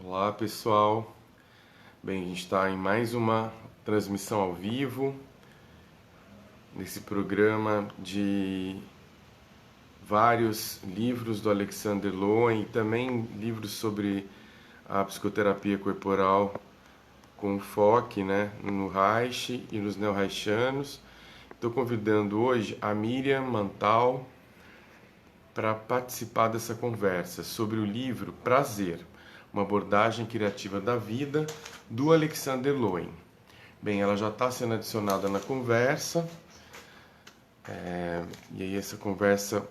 Olá pessoal, bem, a gente está em mais uma transmissão ao vivo nesse programa de vários livros do Alexander Lowen e também livros sobre a psicoterapia corporal com foco, no Reich e nos neo-reichianos. Estou convidando hoje a Miriam Mantal para participar dessa conversa sobre o livro Prazer, uma abordagem criativa da vida, do Alexander Lowen. Bem, ela já está sendo adicionada na conversa, e aí essa conversa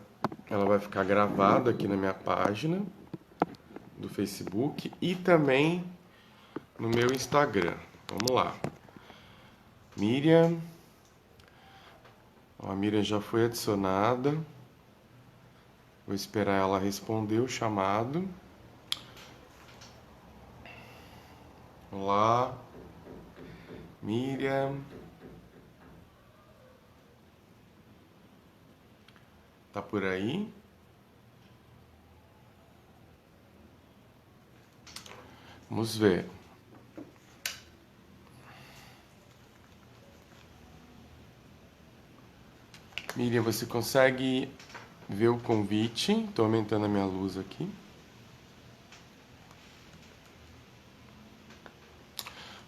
ela vai ficar gravada aqui na minha página do Facebook e também no meu Instagram. Vamos lá. Miriam. A Miriam já foi adicionada. Vou esperar ela responder o chamado. Olá, Miriam. Tá por aí? Vamos ver. Miriam, você consegue ver o convite? Estou aumentando a minha luz aqui.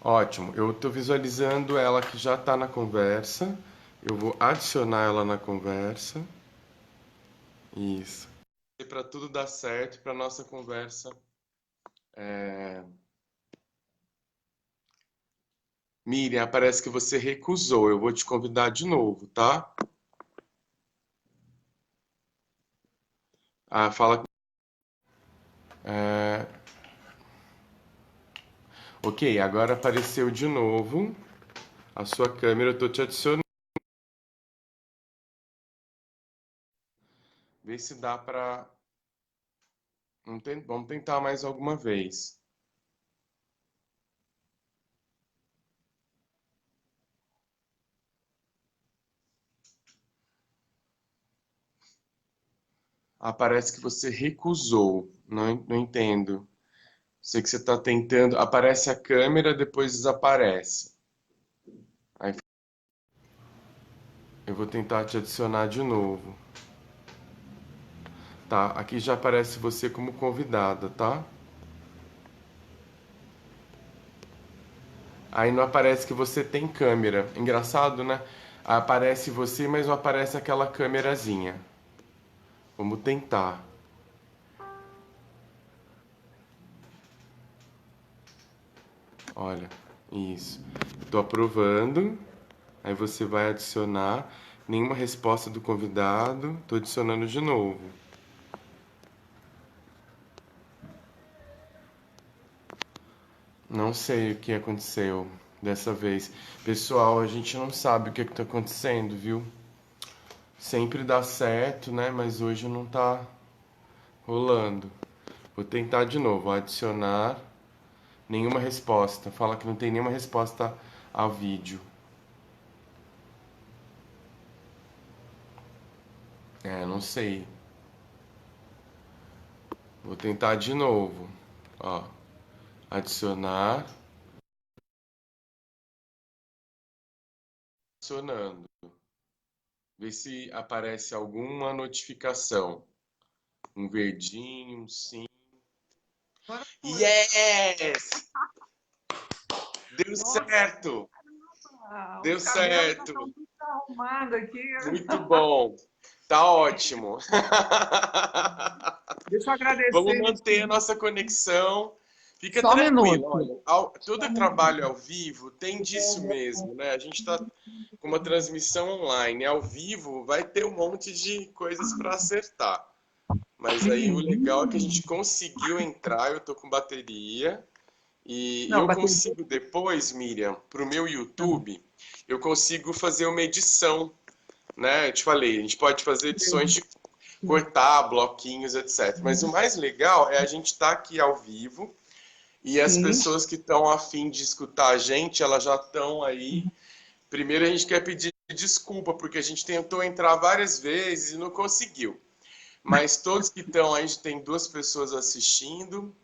Ótimo, eu estou visualizando ela que já está na conversa. Eu vou adicionar ela na conversa. Isso. E para tudo dar certo, para nossa conversa. Miriam, parece que você recusou. Eu vou te convidar de novo, tá? Fala. Ok, agora apareceu de novo a sua câmera. Eu estou te adicionando. Vê se dá para. Vamos tentar mais alguma vez. Parece que você recusou. Não entendo. Sei que você está tentando. Aparece a câmera, depois desaparece. Aí eu vou tentar te adicionar de novo. Tá, aqui já aparece você como convidada, tá? Aí não aparece que você tem câmera. Engraçado, né? Aparece você, mas não aparece aquela câmerazinha. Vamos tentar. Olha, isso. Estou aprovando. Aí você vai adicionar. Nenhuma resposta do convidado. Estou adicionando de novo. Não sei o que aconteceu dessa vez. Pessoal, a gente não sabe o que está acontecendo, viu? Sempre dá certo, né? Mas hoje não tá rolando. Vou tentar de novo. Adicionar. Nenhuma resposta. Fala que não tem nenhuma resposta ao vídeo. Não sei. Vou tentar de novo. Ó. Adicionar. Adicionando. Ver se aparece alguma notificação. Um verdinho, um sim. Yes! Deu certo! Deu Os cabelos já certo! estão muito arrumados aqui. Muito bom! Tá ótimo! Deixa eu Vamos agradecer. manter a nossa conexão. Fica Só um tranquilo, minuto. olha. Todo trabalho ao vivo tem disso mesmo, né? A gente está com uma transmissão online. Ao vivo vai ter um monte de coisas para acertar. Mas aí o Sim. legal é que a gente conseguiu entrar, eu tô com bateria. E Não, eu bateria. consigo depois, Miriam, para o meu YouTube, eu consigo fazer uma edição, né? Eu te falei, a gente pode fazer edições de cortar bloquinhos, etc. Mas o mais legal é a gente estar aqui ao vivo e as Sim. pessoas que estão a fim de escutar a gente, elas já estão aí. Primeiro a gente quer pedir desculpa, porque a gente tentou entrar várias vezes e não conseguiu. Mas todos que estão aí, tem duas pessoas assistindo.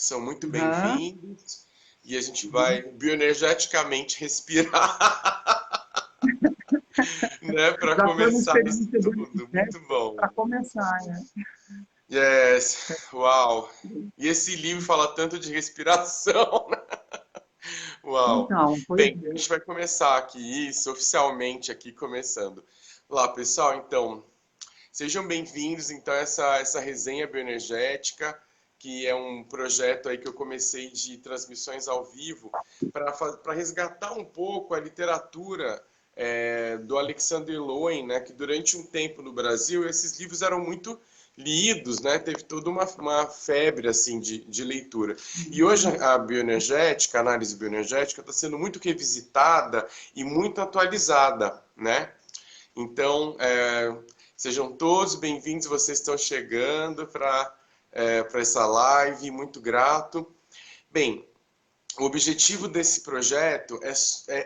São muito Aham. bem-vindos e a gente vai bioenergeticamente respirar, né, para Já foi uma começar isso experiência tudo. bonita Muito bom. para começar, né? Yes, uau. E esse livro fala tanto de respiração, né? Uau. Então, pois Bem, a é. gente vai começar aqui, isso, oficialmente aqui, começando. Olá, pessoal, então, sejam bem-vindos, então, a essa resenha bioenergética, que é um projeto aí que eu comecei de transmissões ao vivo para resgatar um pouco a literatura do Alexander Lowen, né, que durante um tempo no Brasil esses livros eram muito lidos, né, teve toda uma febre assim de leitura. E hoje a bioenergética, a análise bioenergética está sendo muito revisitada e muito atualizada, né? Então, sejam todos bem-vindos, vocês estão chegando para essa live, muito grato. Bem, o objetivo desse projeto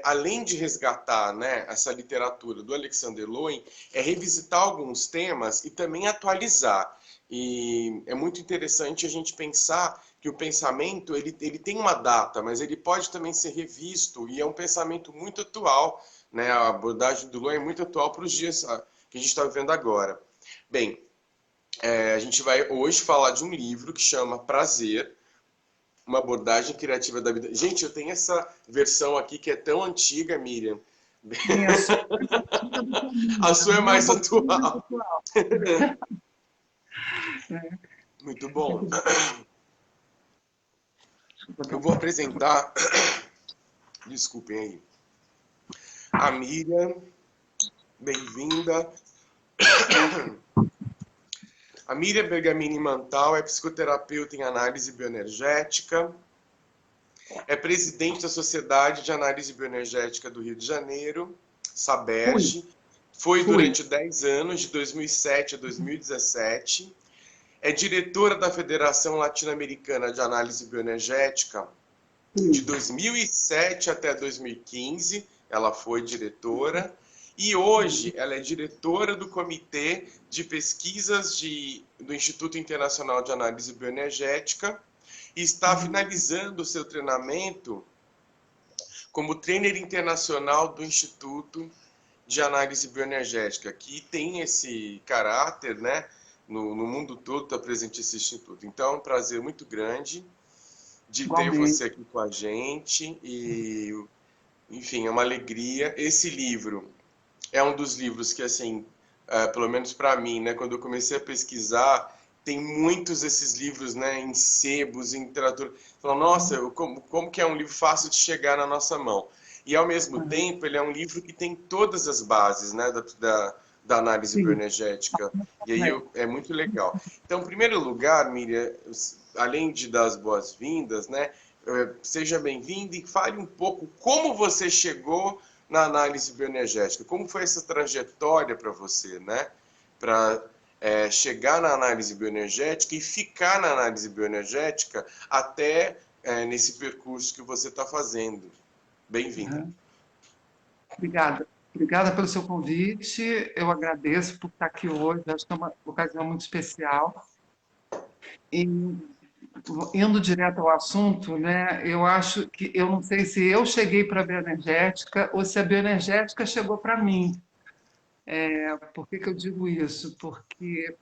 além de resgatar, né, essa literatura do Alexander Lowen, é revisitar alguns temas e também atualizar. E é muito interessante a gente pensar que o pensamento ele tem uma data, mas ele pode também ser revisto e é um pensamento muito atual, né? A abordagem do Lowen é muito atual para os dias que a gente está vivendo agora. Bem, a gente vai hoje falar de um livro que chama Prazer, uma abordagem criativa da vida. Gente, eu tenho essa versão aqui que é tão antiga, Miriam. Sim, a sua é mais antiga do que a A minha, sua é né? Um mais pouquinho mais atual. atual. Né? Muito Deixa bom. eu botar Eu um vou pouquinho. apresentar, desculpem aí, a Miriam, bem-vinda. A Miriam Bergamini Mantal é psicoterapeuta em análise bioenergética, é presidente da Sociedade de Análise Bioenergética do Rio de Janeiro, Fui, SABERJ, foi fui. durante 10 anos, de 2007 a 2017, é diretora da Federação Latino-Americana de Análise Bioenergética de Fui. 2007 até 2015, ela foi diretora, e hoje ela é diretora do Comitê de Pesquisas do Instituto Internacional de Análise Bioenergética e está finalizando o seu treinamento como trainer internacional do Instituto de Análise Bioenergética, que tem esse caráter, né? No mundo todo está presente esse instituto. Então, é um prazer muito grande de ter Igualmente. você aqui com a gente e, enfim, é uma alegria. Esse livro é um dos livros que, assim, pelo menos para mim, né, quando eu comecei a pesquisar, tem muitos desses livros, né, em sebos, em literatura. Falou, nossa, como que é um livro fácil de chegar na nossa mão? E, ao mesmo Aham. tempo, ele é um livro que tem todas as bases, né, da análise Sim. bioenergética. E aí é muito legal. Então, em primeiro lugar, Miriam, além de dar as boas-vindas, né, seja bem-vinda e fale um pouco como você chegou na análise bioenergética. Como foi essa trajetória para você, né? Para chegar na análise bioenergética e ficar na análise bioenergética até nesse percurso que você está fazendo. Bem-vinda. Aham. Obrigada. Obrigada pelo seu convite. Eu agradeço por estar aqui hoje. Acho que é uma ocasião muito especial. E indo direto ao assunto, né? Eu acho que eu não sei se eu cheguei para a bioenergética ou se a bioenergética chegou para mim. Por que que eu digo isso? Porque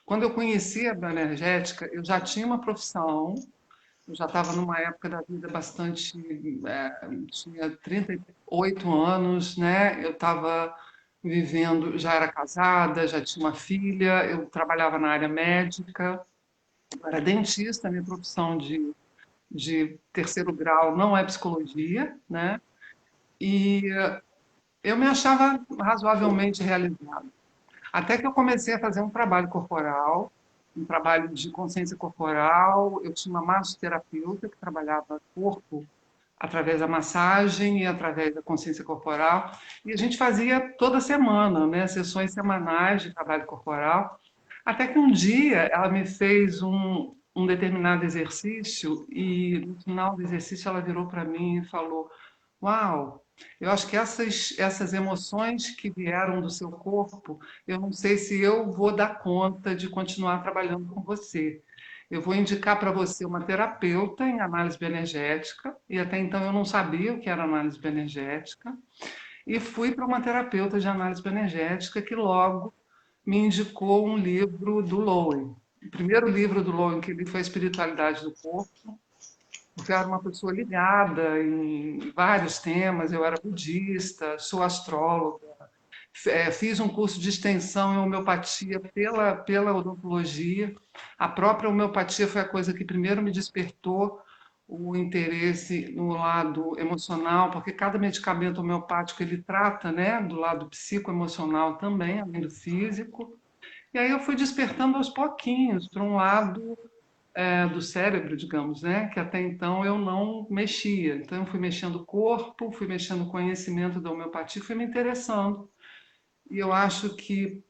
quando eu conheci a bioenergética, eu já tinha uma profissão, eu já estava numa época da vida bastante, tinha 38 anos, né? Eu estava vivendo, já era casada, já tinha uma filha, eu trabalhava na área médica, eu era dentista, minha profissão de terceiro grau não é psicologia, né? E eu me achava razoavelmente realizada. Até que eu comecei a fazer um trabalho corporal, um trabalho de consciência corporal. Eu tinha uma massoterapeuta que trabalhava corpo através da massagem e através da consciência corporal. E a gente fazia toda semana, né, sessões semanais de trabalho corporal. Até que um dia ela me fez um determinado exercício e no final do exercício ela virou para mim e falou: Uau, eu acho que essas emoções que vieram do seu corpo, eu não sei se eu vou dar conta de continuar trabalhando com você. Eu vou indicar para você uma terapeuta em análise bioenergética, e até então eu não sabia o que era análise bioenergética, e fui para uma terapeuta de análise bioenergética que logo me indicou um livro do Lowen. O primeiro livro do Lowen que li foi A Espiritualidade do Corpo, porque eu era uma pessoa ligada em vários temas, eu era budista, sou astróloga, fiz um curso de extensão em homeopatia pela odontologia. A própria homeopatia foi a coisa que primeiro me despertou o interesse no lado emocional, porque cada medicamento homeopático ele trata, né, do lado psicoemocional também, além do físico. E aí eu fui despertando aos pouquinhos para um lado do cérebro, digamos, né, que até então eu não mexia. Então eu fui mexendo o corpo, fui mexendo o conhecimento da homeopatia, fui me interessando. E eu acho que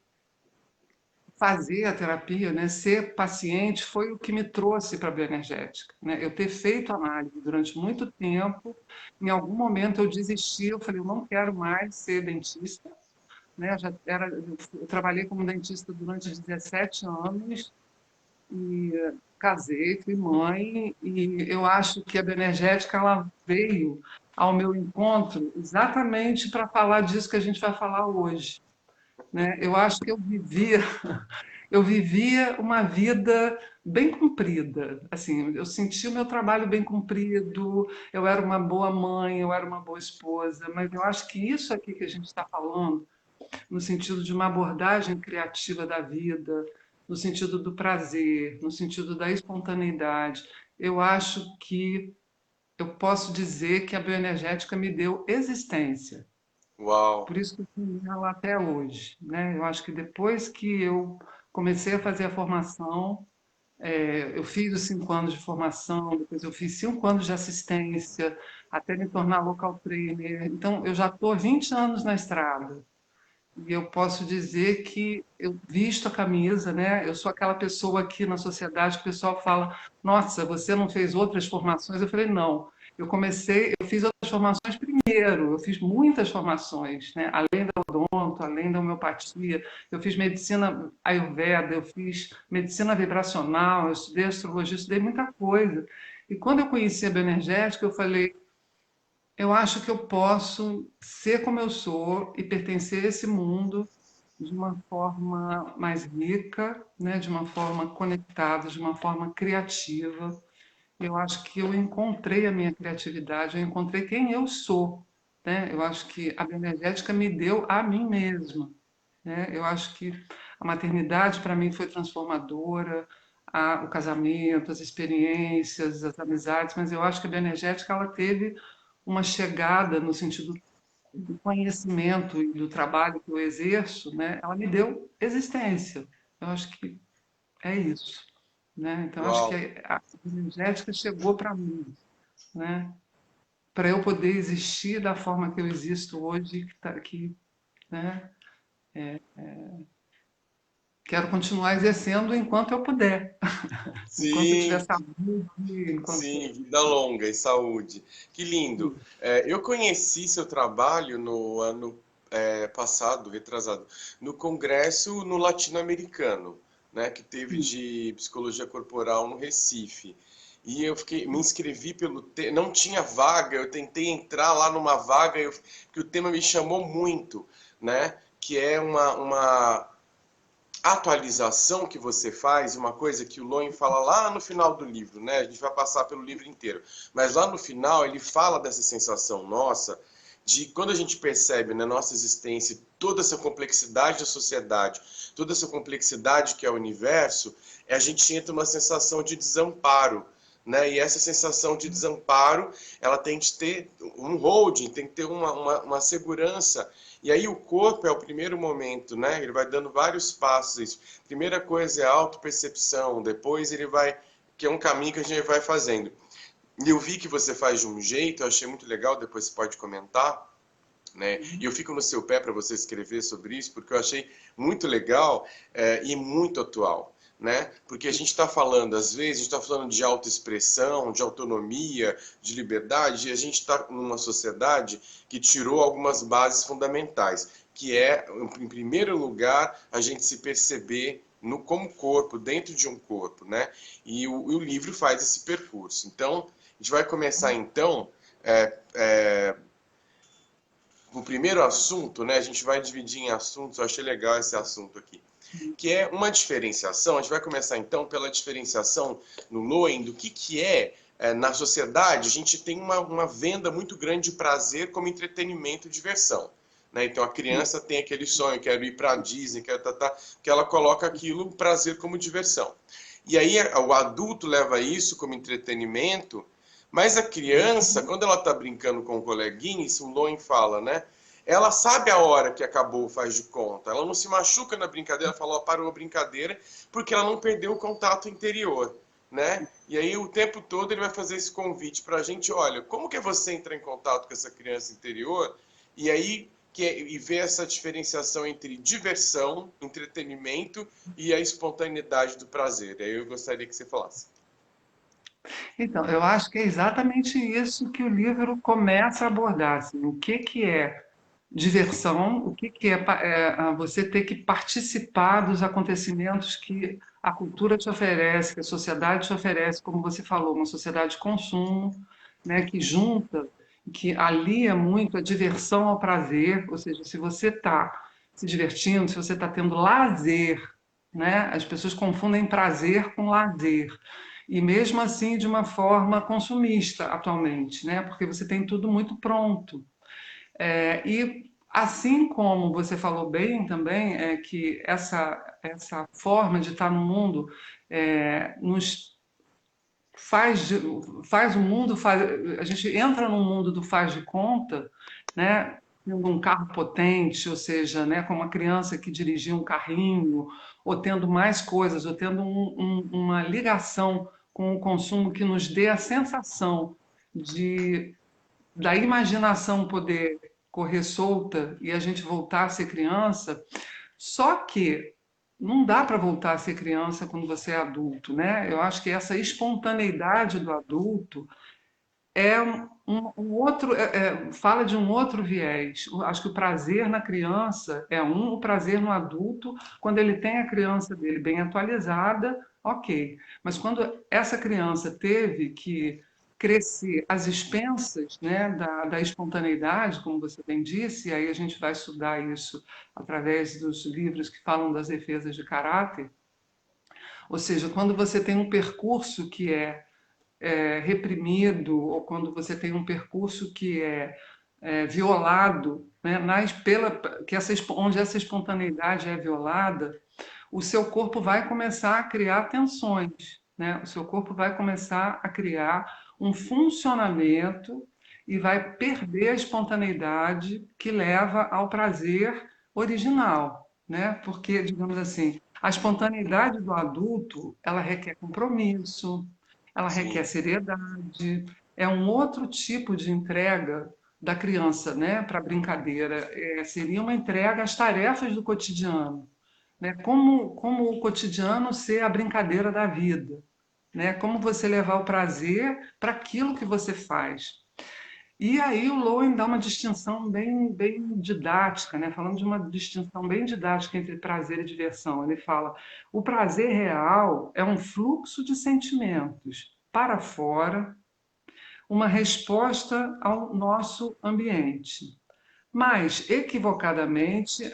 fazer a terapia, né, ser paciente, foi o que me trouxe para a bioenergética. Né? Eu ter feito análise durante muito tempo, em algum momento eu desisti, eu falei, eu não quero mais ser dentista. Né? Eu trabalhei como dentista durante 17 anos e casei, fui mãe, e eu acho que a bioenergética ela veio ao meu encontro exatamente para falar disso que a gente vai falar hoje. Né? Eu acho que eu vivia uma vida bem cumprida. Assim, eu sentia o meu trabalho bem cumprido, eu era uma boa mãe, eu era uma boa esposa, mas eu acho que isso aqui que a gente está falando, no sentido de uma abordagem criativa da vida, no sentido do prazer, no sentido da espontaneidade, eu acho que eu posso dizer que a bioenergética me deu existência. Uau! Por isso que eu tenho ela até hoje, né? Eu acho que depois que eu comecei a fazer a formação, eu fiz os 5 anos de formação, depois eu fiz 5 anos de assistência, até me tornar local trainer. Então, eu já estou 20 anos na estrada. E eu posso dizer que eu visto a camisa, né? Eu sou aquela pessoa aqui na sociedade que o pessoal fala: Nossa, você não fez outras formações? Eu falei: Não. Eu fiz outras formações primeiro, eu fiz muitas formações, né? Além da odonto, além da homeopatia, eu fiz medicina ayurveda, eu fiz medicina vibracional, eu estudei astrologia, estudei muita coisa. E quando eu conheci a bioenergética, eu falei: eu acho que eu posso ser como eu sou e pertencer a esse mundo de uma forma mais rica, né? De uma forma conectada, de uma forma criativa. Eu acho que eu encontrei a minha criatividade, eu encontrei quem eu sou. Né? Eu acho que a bioenergética me deu a mim mesma. Né? Eu acho que a maternidade para mim foi transformadora, o casamento, as experiências, as amizades, mas eu acho que a bioenergética ela teve uma chegada no sentido do conhecimento e do trabalho que eu exerço, né? Ela me deu existência. Eu acho que é isso, né? Então acho que Uau! a bioenergética chegou para mim, né? Para eu poder existir da forma que eu existo hoje, que tá aqui, né? Quero continuar exercendo enquanto eu puder, enquanto eu tiver Sim, saúde, enquanto sim, vida longa e saúde. Que lindo. Eu conheci seu trabalho no ano passado, retrasado, no congresso no latino-americano, né, que teve de psicologia corporal no Recife. E me inscrevi não tinha vaga, eu tentei entrar lá numa vaga, que o tema me chamou muito, né, que é uma atualização que você faz, uma coisa que o Loen fala lá no final do livro, né? A gente vai passar pelo livro inteiro, mas lá no final ele fala dessa sensação nossa de quando a gente percebe na nossa existência toda essa complexidade da sociedade, toda essa complexidade que é o universo, a gente entra numa sensação de desamparo, né? E essa sensação de desamparo, ela tem que ter um holding, tem que ter uma segurança. E aí o corpo é o primeiro momento, né? Ele vai dando vários passos. Primeira coisa é a autopercepção, depois ele vai, que é um caminho que a gente vai fazendo. E eu vi que você faz de um jeito, eu achei muito legal, depois você pode comentar, né? E eu fico no seu pé para você escrever sobre isso, porque eu achei muito legal e muito atual. Né? Porque a gente está falando, às vezes, a gente está falando de autoexpressão, de autonomia, de liberdade, e a gente está numa sociedade que tirou algumas bases fundamentais, que é, em primeiro lugar, a gente se perceber como corpo, dentro de um corpo, né? E o livro faz esse percurso. Então, a gente vai começar então é, é, o primeiro assunto, né? A gente vai dividir em assuntos. Eu achei legal esse assunto aqui, que é uma diferenciação. A gente vai começar então pela diferenciação no Loen do que é, na sociedade. A gente tem uma venda muito grande de prazer como entretenimento e diversão. Né? Então a criança tem aquele sonho, quero ir para a Disney, quero que ela coloca aquilo, prazer como diversão. E aí o adulto leva isso como entretenimento, mas a criança, quando ela está brincando com o coleguinha, isso o Loen fala, né? Ela sabe a hora que acabou, faz de conta. Ela não se machuca na brincadeira, fala, ó, parou a brincadeira, porque ela não perdeu o contato interior, né? E aí o tempo todo ele vai fazer esse convite para a gente, olha, como que é você entrar em contato com essa criança interior? E aí e ver essa diferenciação entre diversão, entretenimento e a espontaneidade do prazer. Aí eu gostaria que você falasse. Então, eu acho que é exatamente isso que o livro começa a abordar, assim, o que é diversão, o que é, você ter que participar dos acontecimentos que a cultura te oferece, que a sociedade te oferece, como você falou, uma sociedade de consumo, né, que junta, que alia muito a diversão ao prazer, ou seja, se você está se divertindo, se você está tendo lazer, né, as pessoas confundem prazer com lazer. E mesmo assim de uma forma consumista atualmente, né? Porque você tem tudo muito pronto. E assim como você falou bem também, é que essa forma de estar no mundo nos faz, faz o mundo, a gente entra no mundo do faz de conta, né? Tendo um carro potente, ou seja, né, como uma criança que dirigia um carrinho, ou tendo mais coisas, ou tendo uma ligação com o consumo que nos dê a sensação de da imaginação poder correr solta e a gente voltar a ser criança, só que não dá para voltar a ser criança quando você é adulto, né? Eu acho que essa espontaneidade do adulto é um outro, fala de um outro viés. Acho que o prazer na criança é o prazer no adulto, quando ele tem a criança dele bem atualizada, ok. Mas quando essa criança teve que crescer às expensas, né, da espontaneidade, como você bem disse, e aí a gente vai estudar isso através dos livros que falam das defesas de caráter, ou seja, quando você tem um percurso que é reprimido, ou quando você tem um percurso que é violado, né, onde essa espontaneidade é violada, o seu corpo vai começar a criar tensões, né? O seu corpo vai começar a criar um funcionamento e vai perder a espontaneidade que leva ao prazer original, né? Porque, digamos assim, a espontaneidade do adulto, ela requer compromisso, ela requer Sim, seriedade, é um outro tipo de entrega da criança, né, para a brincadeira. Seria uma entrega às tarefas do cotidiano, né? Como o cotidiano ser a brincadeira da vida, né? Como você levar o prazer para aquilo que você faz. E aí o Lowen dá uma distinção bem didática, né? Falando de uma distinção bem didática entre prazer e diversão. Ele fala: o prazer real é um fluxo de sentimentos para fora, uma resposta ao nosso ambiente. Mas, equivocadamente,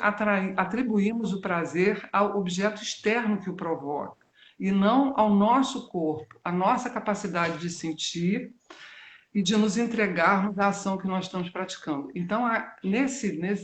atribuímos o prazer ao objeto externo que o provoca, e não ao nosso corpo, à nossa capacidade de sentir e de nos entregarmos à ação que nós estamos praticando. Então,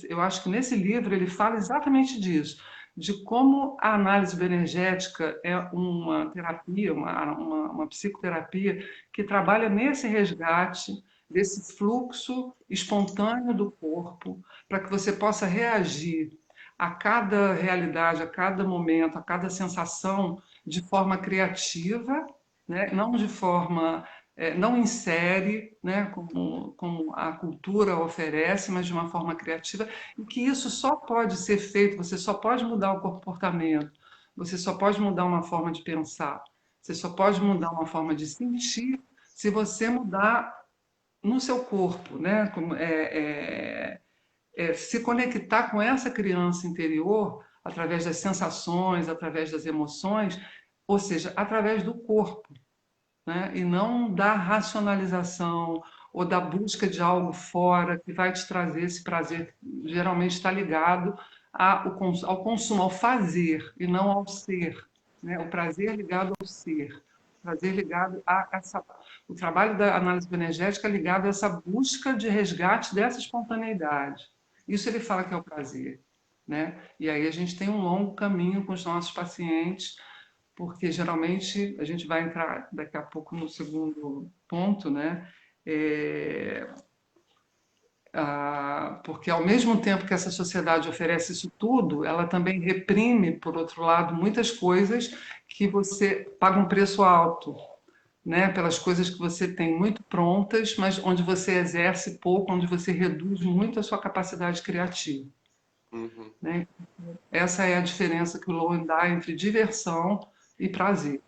eu acho que nesse livro ele fala exatamente disso, de como a análise bioenergética é uma terapia, uma psicoterapia que trabalha nesse resgate desse fluxo espontâneo do corpo, para que você possa reagir a cada realidade, a cada momento, a cada sensação de forma criativa, né? Não de forma não insere, né, como a cultura oferece, mas de uma forma criativa, e que isso só pode ser feito, você só pode mudar o comportamento, você só pode mudar uma forma de pensar, você só pode mudar uma forma de sentir se você mudar no seu corpo, né? Se conectar com essa criança interior através das sensações, através das emoções, ou seja, através do corpo, né? E não da racionalização ou da busca de algo fora que vai te trazer esse prazer, geralmente está ligado ao consumo, ao fazer e não ao ser, né? O prazer ligado ao ser, o prazer ligado a essa, o trabalho da análise bioenergética é ligado a essa busca de resgate dessa espontaneidade. Isso ele fala que é o prazer, né? E aí a gente tem um longo caminho com os nossos pacientes, porque geralmente a gente vai entrar daqui a pouco no segundo ponto, né? É, porque ao mesmo tempo que essa sociedade oferece isso tudo, ela também reprime, por outro lado, muitas coisas que você paga um preço alto, né? Pelas coisas que você tem muito prontas, mas onde você exerce pouco, onde você reduz muito a sua capacidade criativa, Uhum. né? Essa é a diferença que o Lowen dá entre diversão e prazer.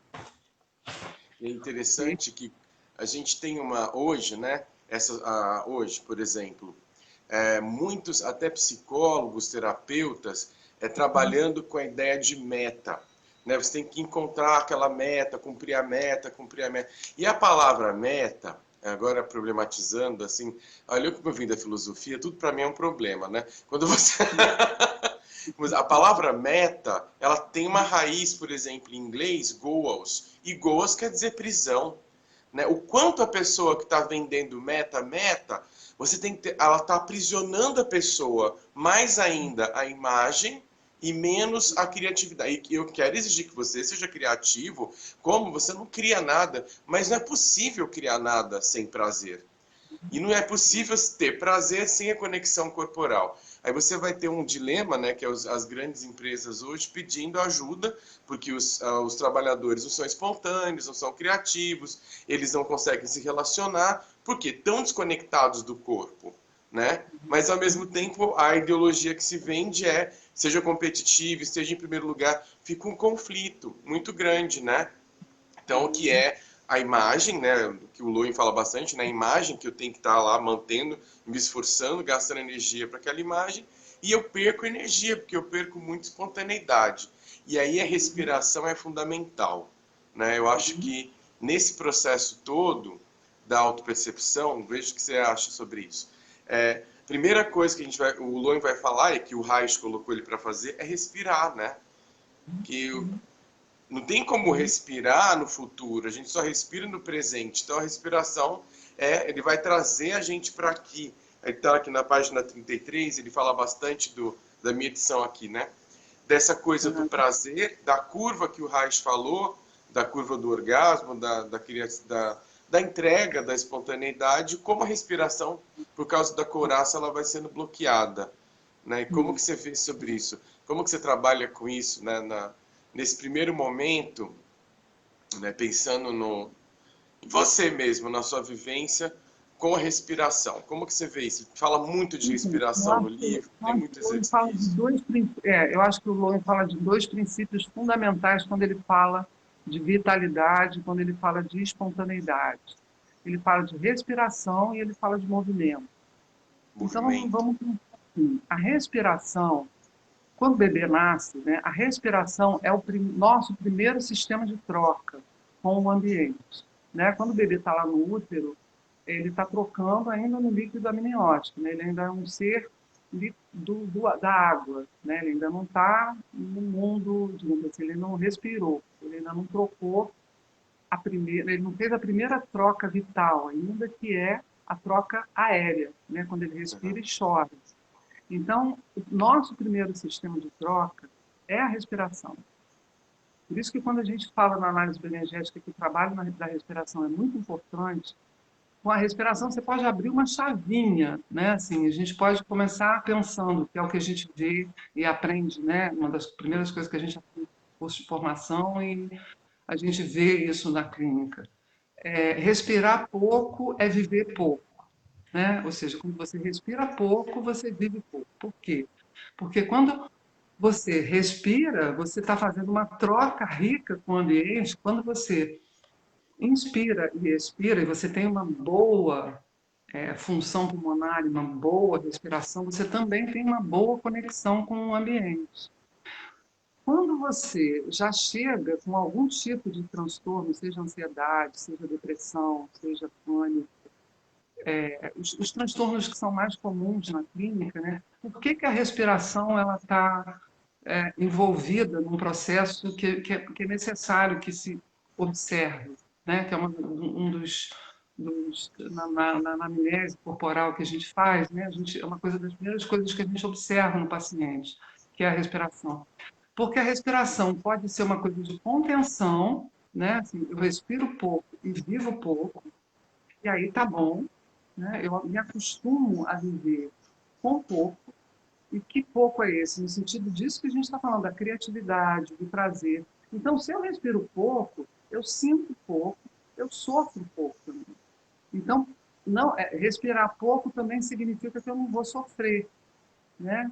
É E interessante que a gente tem uma hoje, né? Hoje, por exemplo, muitos até psicólogos, terapeutas, trabalhando com a ideia de meta. Né? Você tem que encontrar aquela meta, cumprir a meta, cumprir a meta. E a palavra meta, agora problematizando assim, olha, eu que vim da filosofia, tudo para mim é um problema, né? Quando você Mas a palavra meta, ela tem uma raiz, por exemplo, em inglês, goals, e goals quer dizer prisão. Né? O quanto a pessoa que está vendendo meta, você tem que ter, ela está aprisionando a pessoa, mais ainda a imagem e menos a criatividade. E eu quero exigir que você seja criativo, como você não cria nada, mas não é possível criar nada sem prazer. E não é possível ter prazer sem a conexão corporal. Aí você vai ter um dilema, né, que é as grandes empresas hoje pedindo ajuda, porque os trabalhadores não são espontâneos, não são criativos, eles não conseguem se relacionar, porque estão desconectados do corpo, né? Mas ao mesmo tempo a ideologia que se vende seja competitivo, esteja em primeiro lugar, fica um conflito muito grande, né? Então, o que é a imagem, né, que o Lowen fala bastante, né, a imagem que eu tenho que estar lá mantendo, me esforçando, gastando energia para aquela imagem, e eu perco energia, porque eu perco muita espontaneidade. E aí a respiração é fundamental. Né? Eu acho que nesse processo todo da autopercepção, veja o que você acha sobre isso. Primeira coisa que o Lowen vai falar, e que o Reich colocou ele para fazer, é respirar, né? Que não tem como respirar no futuro, a gente só respira no presente. Então a respiração ele vai trazer a gente para aqui. Ele está aqui na página 33, ele fala bastante da minha edição aqui, né? Dessa coisa do prazer, da curva que o Reich falou, da curva do orgasmo, da entrega, da espontaneidade, como a respiração, por causa da couraça, ela vai sendo bloqueada. Né? E como que você vê sobre isso? Como que você trabalha com isso, né? Nesse primeiro momento, né? Pensando em você mesmo, na sua vivência com a respiração. Como que você vê isso? Fala muito de respiração no livro, tem muito exercício. Eu acho que o Lowen fala de dois princípios fundamentais quando ele fala de vitalidade, quando ele fala de espontaneidade. Ele fala de respiração e ele fala de movimento. Então, Movimento. vamos pensar assim. A respiração, quando o bebê nasce, né, a respiração é o nosso primeiro sistema de troca com o ambiente. Né? Quando o bebê está lá no útero, ele está trocando ainda no líquido amniótico, né? Ele ainda é um ser da água, né? Ele ainda não está no mundo, digamos assim, ele não respirou, ele ainda não trocou a primeira, ele não fez a primeira troca vital ainda, que é a troca aérea, né? Quando ele respira Uhum. e chora. Então, o nosso primeiro sistema de troca é a respiração. Por isso que quando a gente fala na análise bioenergética que o trabalho da respiração é muito importante, com a respiração você pode abrir uma chavinha, né? Assim, a gente pode começar pensando, que é o que a gente vê e aprende, né? Uma das primeiras coisas que a gente aprende no curso de formação e a gente vê isso na clínica. Respirar pouco é viver pouco, né? Ou seja, quando você respira pouco, você vive pouco. Por quê? Porque quando você respira, você está fazendo uma troca rica com o ambiente. Quando você inspira e expira, e você tem uma boa função pulmonar e uma boa respiração, você também tem uma boa conexão com o ambiente. Quando você já chega com algum tipo de transtorno, seja ansiedade, seja depressão, seja pânico, os transtornos que são mais comuns na clínica, né? Por que, que a respiração ela está envolvida num processo que é necessário que se observe, né? Que é um dos na anamnese corporal que a gente faz, né? É uma coisa das primeiras coisas que a gente observa no paciente, que é a respiração. Porque a respiração pode ser uma coisa de contenção, né? Assim, eu respiro pouco e vivo pouco, e aí tá bom, né? Eu me acostumo a viver com pouco. E que pouco é esse? No sentido disso que a gente está falando, da criatividade, do prazer. Então, se eu respiro pouco, eu sinto pouco, eu sofro pouco também. Então, não, respirar pouco também significa que eu não vou sofrer, né?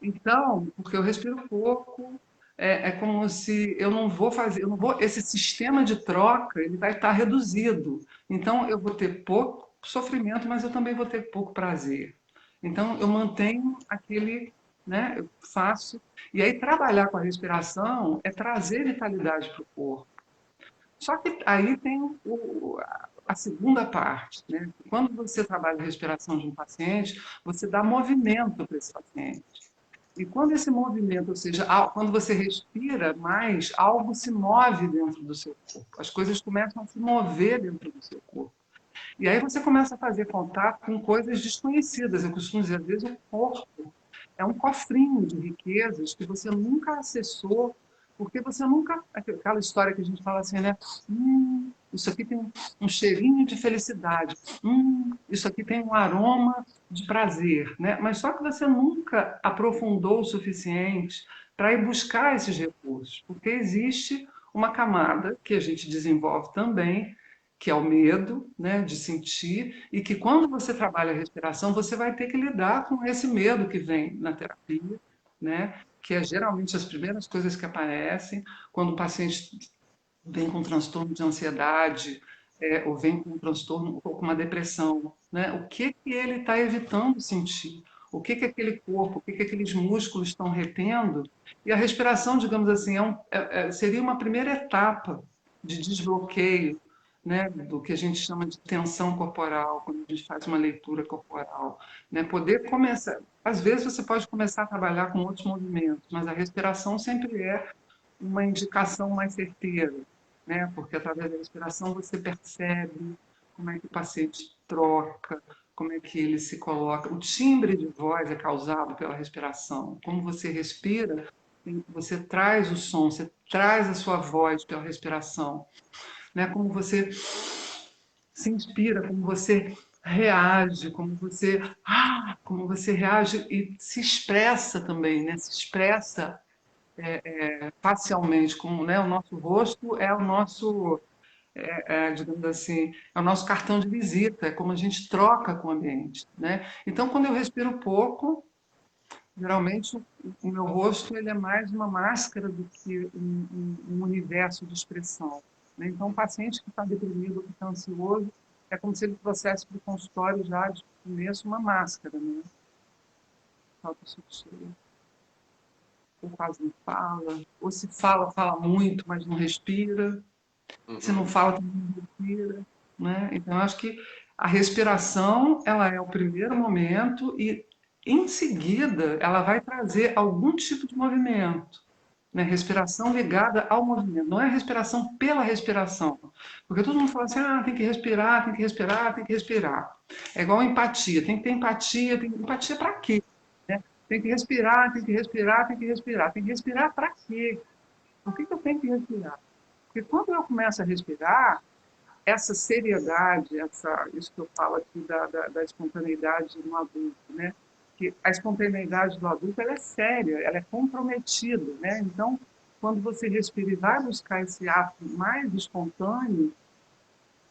Então, porque eu respiro pouco, é como se eu não vou fazer, eu não vou, esse sistema de troca, ele vai estar reduzido. Então, eu vou ter pouco sofrimento, mas eu também vou ter pouco prazer. Então, eu mantenho aquele, né, eu faço. E aí, trabalhar com a respiração é trazer vitalidade para o corpo. Só que aí tem a segunda parte, né? Quando você trabalha a respiração de um paciente, você dá movimento para esse paciente. E quando esse movimento, ou seja, quando você respira mais, algo se move dentro do seu corpo. As coisas começam a se mover dentro do seu corpo. E aí você começa a fazer contato com coisas desconhecidas. Eu costumo dizer, às vezes, o corpo é um cofrinho de riquezas que você nunca acessou, porque você nunca. Aquela história que a gente fala assim, né? Isso aqui tem um cheirinho de felicidade. Isso aqui tem um aroma de prazer, né? Mas só que você nunca aprofundou o suficiente para ir buscar esses recursos, porque existe uma camada que a gente desenvolve também, que é o medo, né, de sentir, e que quando você trabalha a respiração, você vai ter que lidar com esse medo que vem na terapia, né, que é geralmente as primeiras coisas que aparecem quando o paciente vem com um transtorno de ansiedade, ou vem com um transtorno ou com uma depressão, né? O que que ele está evitando sentir? O que que aquele corpo, o que que aqueles músculos estão retendo? E a respiração, digamos assim, seria uma primeira etapa de desbloqueio, né, do que a gente chama de tensão corporal, quando a gente faz uma leitura corporal, né? Poder começar, às vezes você pode começar a trabalhar com outros movimentos, mas a respiração sempre é uma indicação mais certeira, né? Porque através da respiração você percebe como é que o paciente troca, como é que ele se coloca. O timbre de voz é causado pela respiração. Como você respira, você traz o som, você traz a sua voz pela respiração, né? Como você se inspira, como você reage, como você reage e se expressa também, né? Se expressa facialmente, como, né, o nosso rosto é o nosso, digamos assim, é o nosso cartão de visita, é como a gente troca com o ambiente, né? Então, quando eu respiro pouco, geralmente o meu rosto ele é mais uma máscara do que um universo de expressão, né? Então, um paciente que está deprimido, que está ansioso, é como se ele trouxesse para o consultório já de começo uma máscara, né? Falta sutil, ou quase não fala, ou se fala, fala muito, mas não respira. Se não fala, também não respira, né? Então, eu acho que a respiração, ela é o primeiro momento e, em seguida, ela vai trazer algum tipo de movimento, né? Respiração ligada ao movimento. Não é respiração pela respiração. Porque todo mundo fala assim, tem que respirar, tem que respirar, tem que respirar. É igual empatia. Tem que ter empatia. Empatia para quê? Né? Tem que respirar, tem que respirar, tem que respirar. Tem que respirar para quê? Por que eu tenho que respirar? Porque quando eu começo a respirar, essa seriedade, isso que eu falo aqui da espontaneidade no adulto, né? Que a espontaneidade do adulto ela é séria, ela é comprometida, né? Então, quando você respira e vai buscar esse ato mais espontâneo,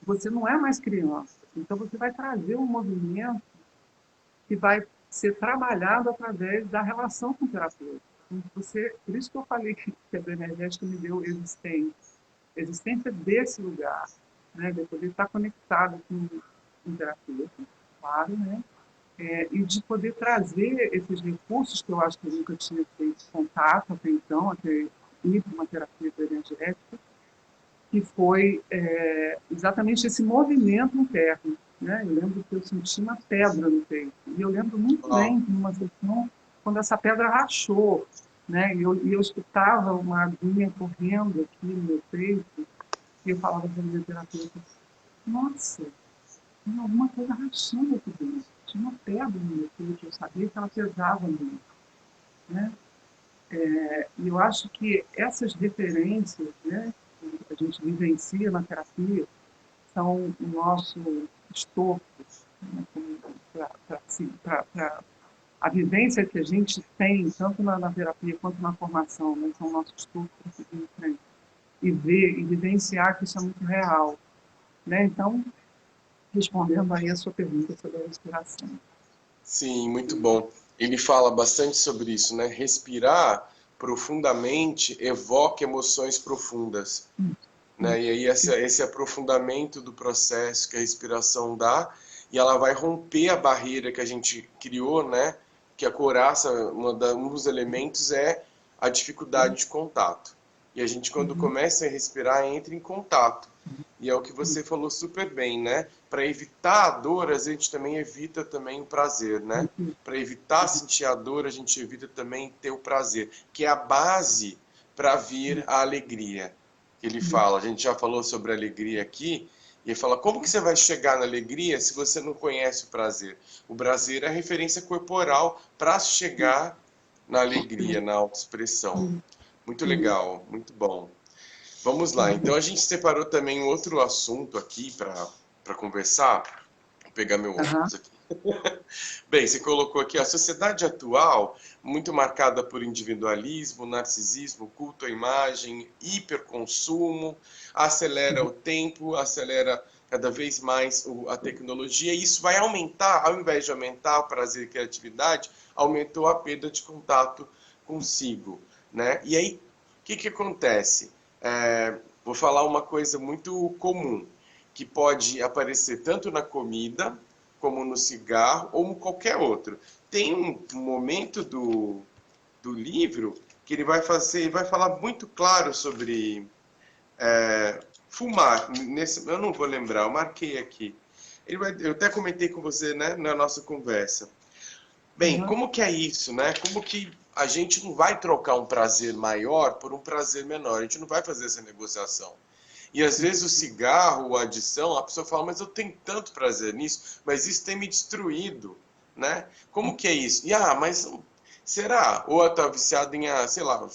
você não é mais criança. Então, você vai trazer um movimento que vai ser trabalhado através da relação com o terapeuta. Por isso que eu falei que a bioenergética me deu existência. Existência desse lugar, né, de poder estar conectado com o terapeuta, claro, né, e de poder trazer esses recursos que eu acho que eu nunca tinha feito contato até então, ir para uma terapia bioenergética, que foi exatamente esse movimento interno. Né? Eu lembro que eu senti uma pedra no peito. E eu lembro muito Uau. bem que numa sessão, quando essa pedra rachou, né? E eu escutava uma aguinha correndo aqui no meu peito, e eu falava para a minha terapeuta, nossa, tem alguma coisa rachando aqui dentro. Tinha uma pedra no meu peito, eu sabia que ela pesava muito. Né? E eu acho que essas referências, né, que a gente vivencia na terapia, são o nosso estofo, né, para a vivência que a gente tem, tanto na terapia quanto na formação, né, são o nosso estofo para seguir em frente. E ver e vivenciar que isso é muito real. Né? Então, respondendo aí a sua pergunta sobre a respiração. Sim, muito bom. Ele fala bastante sobre isso, né? Respirar profundamente evoca emoções profundas, né? E aí esse aprofundamento do processo que a respiração dá, e ela vai romper a barreira que a gente criou, né? Que a couraça, um dos elementos é a dificuldade de contato. E a gente, quando começa a respirar, entra em contato. E é o que você falou super bem, né? Para evitar a dor, a gente também evita também o prazer, né? Para evitar sentir a dor, a gente evita também ter o prazer, que é a base para vir a alegria. Ele fala, a gente já falou sobre a alegria aqui, e ele fala, como que você vai chegar na alegria se você não conhece o prazer? O prazer é a referência corporal para chegar na alegria, na autoexpressão. Muito legal, muito bom. Vamos lá, então a gente separou também um outro assunto aqui para conversar. Vou pegar meu Aham. óculos aqui. Bem, você colocou aqui a sociedade atual, muito marcada por individualismo, narcisismo, culto à imagem, hiperconsumo, acelera o tempo, acelera cada vez mais a tecnologia, e isso vai aumentar, ao invés de aumentar o prazer e a criatividade, aumentou a perda de contato consigo, né? E aí, o que que acontece? Vou falar uma coisa muito comum, que pode aparecer tanto na comida, como no cigarro, ou em qualquer outro. Tem um momento do livro que ele vai fazer, vai falar muito claro sobre fumar. Eu não vou lembrar, eu marquei aqui. Eu até comentei com você, né, na nossa conversa. Bem, Aham. como que é isso, né? Como que a gente não vai trocar um prazer maior por um prazer menor? A gente não vai fazer essa negociação. E às vezes o cigarro, a adição, a pessoa fala, mas eu tenho tanto prazer nisso, mas isso tem me destruído, né? Como que é isso? E mas será? Ou eu tô viciado em, sei lá,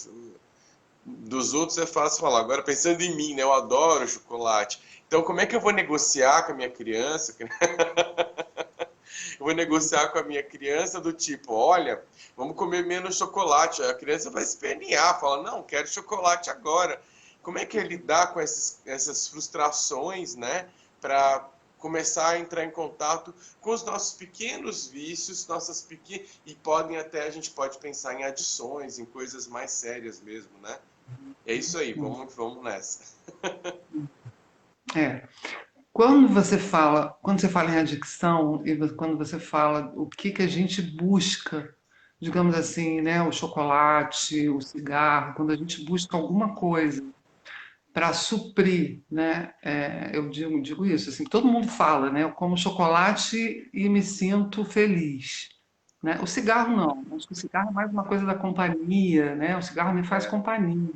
dos outros é fácil falar. Agora pensando em mim, né? Eu adoro chocolate. Então como é que eu vou negociar com a minha criança? Eu vou negociar com a minha criança do tipo, olha, vamos comer menos chocolate. A criança vai espernear, fala, não, quero chocolate agora. Como é que é lidar com essas frustrações, né? Para começar a entrar em contato com os nossos pequenos vícios, nossas pequenas e podem até a gente pode pensar em adições, em coisas mais sérias mesmo, né? É isso aí, vamos nessa. É. Quando você fala em adicção e quando você fala o que que a gente busca, digamos assim, né, o chocolate, o cigarro, quando a gente busca alguma coisa para suprir, né, eu digo isso, assim, todo mundo fala, né, eu como chocolate e me sinto feliz, né? O cigarro não, acho que o cigarro é mais uma coisa da companhia, né? O cigarro me faz companhia.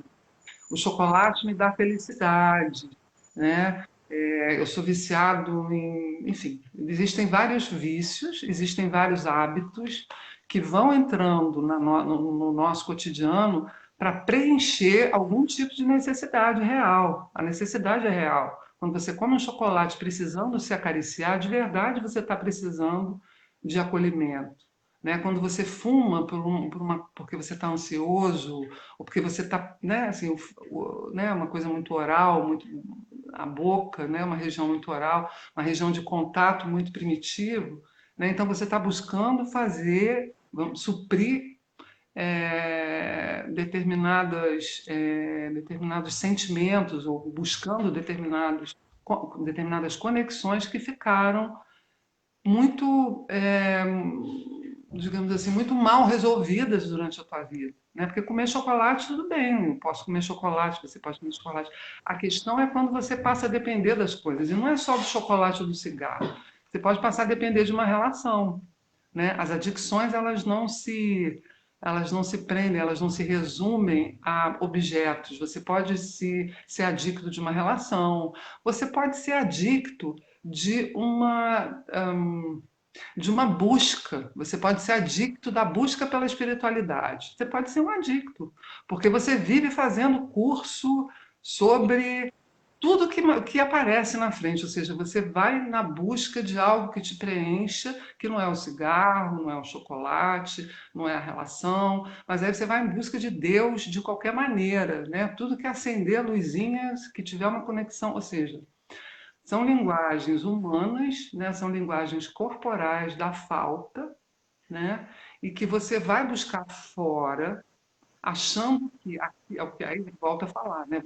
O chocolate me dá felicidade, né? Eu sou viciado em, enfim, existem vários vícios, existem vários hábitos que vão entrando no nosso cotidiano para preencher algum tipo de necessidade real. A necessidade é real. Quando você come um chocolate precisando se acariciar, de verdade você está precisando de acolhimento. Né? Quando você fuma porque você está ansioso, ou porque você está, né, assim, né, uma coisa muito oral, muito a boca, né, uma região muito oral, uma região de contato muito primitivo, né, então você está buscando fazer, suprir determinados sentimentos ou buscando determinadas conexões que ficaram muito, digamos assim, muito mal resolvidas durante a tua vida. né? Porque comer chocolate, tudo bem, eu posso comer chocolate, você pode comer chocolate. A questão é quando você passa a depender das coisas, e não é só do chocolate ou do cigarro. Você pode passar a depender de uma relação, né? As adicções, elas não se prendem, elas não se resumem a objetos. Você pode ser adicto de uma relação, você pode ser adicto de uma busca. Você pode ser adicto da busca pela espiritualidade. Você pode ser um adicto, porque você vive fazendo curso sobre tudo que aparece na frente, ou seja, você vai na busca de algo que te preencha, que não é o cigarro, não é o chocolate, não é a relação, mas aí você vai em busca de Deus de qualquer maneira, né? Tudo que acender luzinhas, que tiver uma conexão, ou seja, são linguagens humanas, né? São linguagens corporais da falta, né? E que você vai buscar fora, achando que aqui é o que aí volta a falar, né?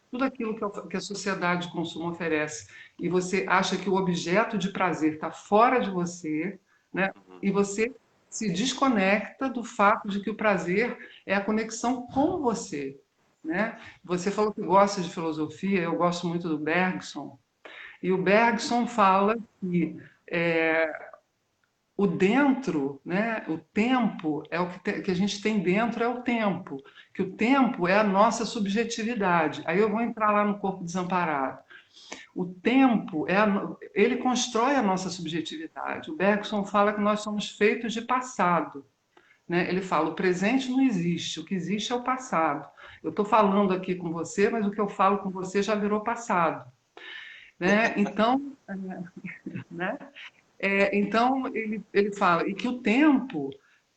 Tudo aquilo que a sociedade de consumo oferece e você acha que o objeto de prazer está fora de você, né? E você se desconecta do fato de que o prazer é a conexão com você, né? Você falou que gosta de filosofia, eu gosto muito do Bergson, e o Bergson fala que o dentro, né, o tempo, é o que a gente tem dentro é o tempo, que o tempo é a nossa subjetividade. Aí eu vou entrar lá no corpo desamparado. O tempo ele constrói a nossa subjetividade. O Bergson fala que nós somos feitos de passado, né? Ele fala, o presente não existe, o que existe é o passado. Eu estou falando aqui com você, mas o que eu falo com você já virou passado, né? Então, né? Então, ele fala, e que o tempo,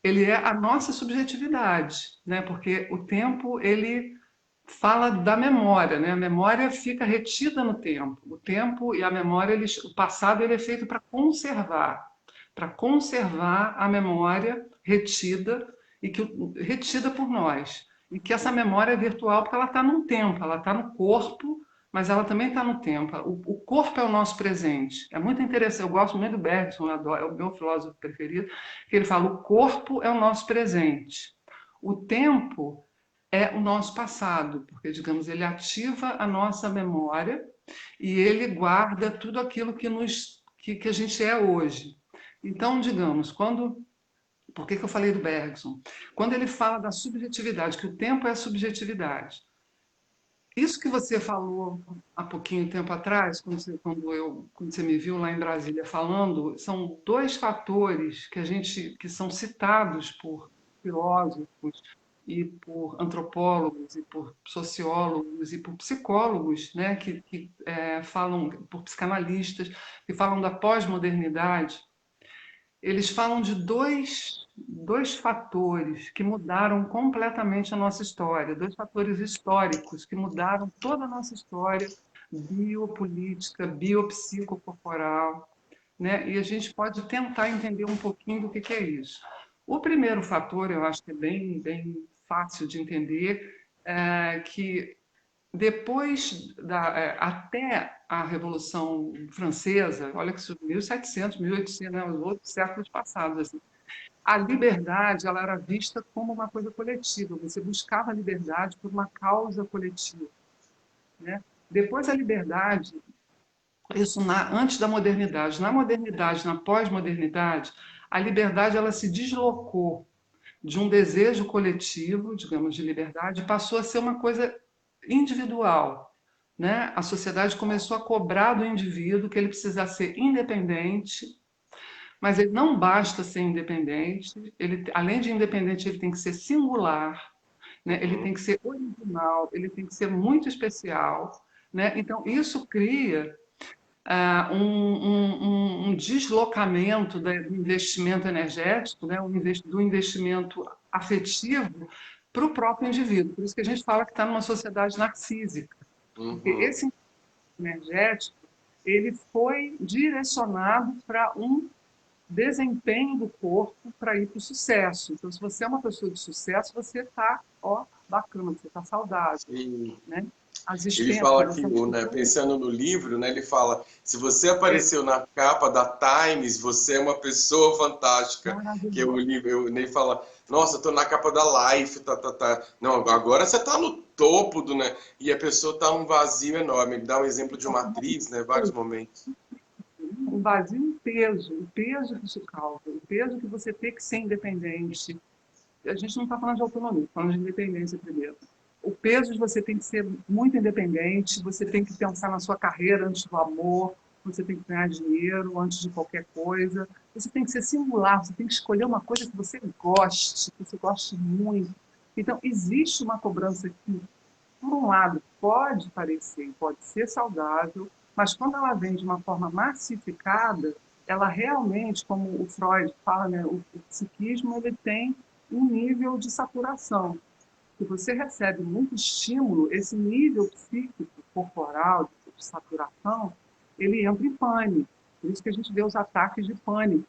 ele é a nossa subjetividade, né? Porque o tempo, ele fala da memória, né? A memória fica retida no tempo. O tempo e a memória, o passado, ele é feito para conservar a memória retida, retida por nós. E que essa memória é virtual porque ela está num tempo, ela está no corpo, mas ela também está no tempo. O corpo é o nosso presente. É muito interessante. Eu gosto muito do Bergson, é o meu filósofo preferido, que ele fala: o corpo é o nosso presente. O tempo é o nosso passado, porque, digamos, ele ativa a nossa memória e ele guarda tudo aquilo que a gente é hoje. Então, digamos, por que eu falei do Bergson? Quando ele fala da subjetividade, que o tempo é a subjetividade, isso que você falou há pouquinho tempo atrás, quando você me viu lá em Brasília falando, são dois fatores que são citados por filósofos e por antropólogos e por sociólogos e por psicólogos, né, que falam, por psicanalistas, que falam da pós-modernidade. Eles falam de dois fatores que mudaram completamente a nossa história, dois fatores históricos que mudaram toda a nossa história biopolítica, biopsicocorporal, né? E a gente pode tentar entender um pouquinho do que é isso. O primeiro fator, eu acho que é bem fácil de entender, é que até a Revolução Francesa, olha que isso, 1700, 1800, né, os outros séculos passados, assim, a liberdade ela era vista como uma coisa coletiva. Você buscava a liberdade por uma causa coletiva, né? Depois a liberdade, antes da modernidade, na modernidade, na pós-modernidade, a liberdade ela se deslocou de um desejo coletivo, digamos, de liberdade, e passou a ser uma coisa individual, né? A sociedade começou a cobrar do indivíduo que ele precisa ser independente, mas ele não basta ser independente, além de independente, ele tem que ser singular, né? Ele tem que ser original, ele tem que ser muito especial, né? Então, isso cria um deslocamento do investimento energético, né? Do investimento afetivo para o próprio indivíduo. Por isso que a gente fala que está numa sociedade narcísica, porque Uhum. esse energético ele foi direcionado para um desempenho do corpo para ir para o sucesso. Então, se você é uma pessoa de sucesso, você está, ó, bacana, você está saudável, Sim. né? as Ele fala expensas que, dessa né, pessoa. pensando no livro, né, ele fala, se você É apareceu na capa da Times, você é uma pessoa fantástica. Que é o maravilhoso. livro, ele fala, nossa, eu tô na capa da Life, tá, tá, tá. Não, agora você tá no topo do, né? E a pessoa tá um vazio enorme. Ele dá um exemplo de uma atriz, né, vários momentos. Um vazio, o peso que isso causa, o peso que você tem que ser independente. A gente não está falando de autonomia, está falando de independência primeiro. O peso de você tem que ser muito independente, você tem que pensar na sua carreira antes do amor, você tem que ganhar dinheiro antes de qualquer coisa, você tem que ser singular, você tem que escolher uma coisa que você goste muito. Então, existe uma cobrança que, por um lado, pode parecer, pode ser saudável, mas quando ela vem de uma forma massificada, ela realmente, como o Freud fala, né, o psiquismo ele tem um nível de saturação. Se você recebe muito estímulo, esse nível psíquico, corporal, de saturação, ele entra em pânico. Por isso que a gente vê os ataques de pânico.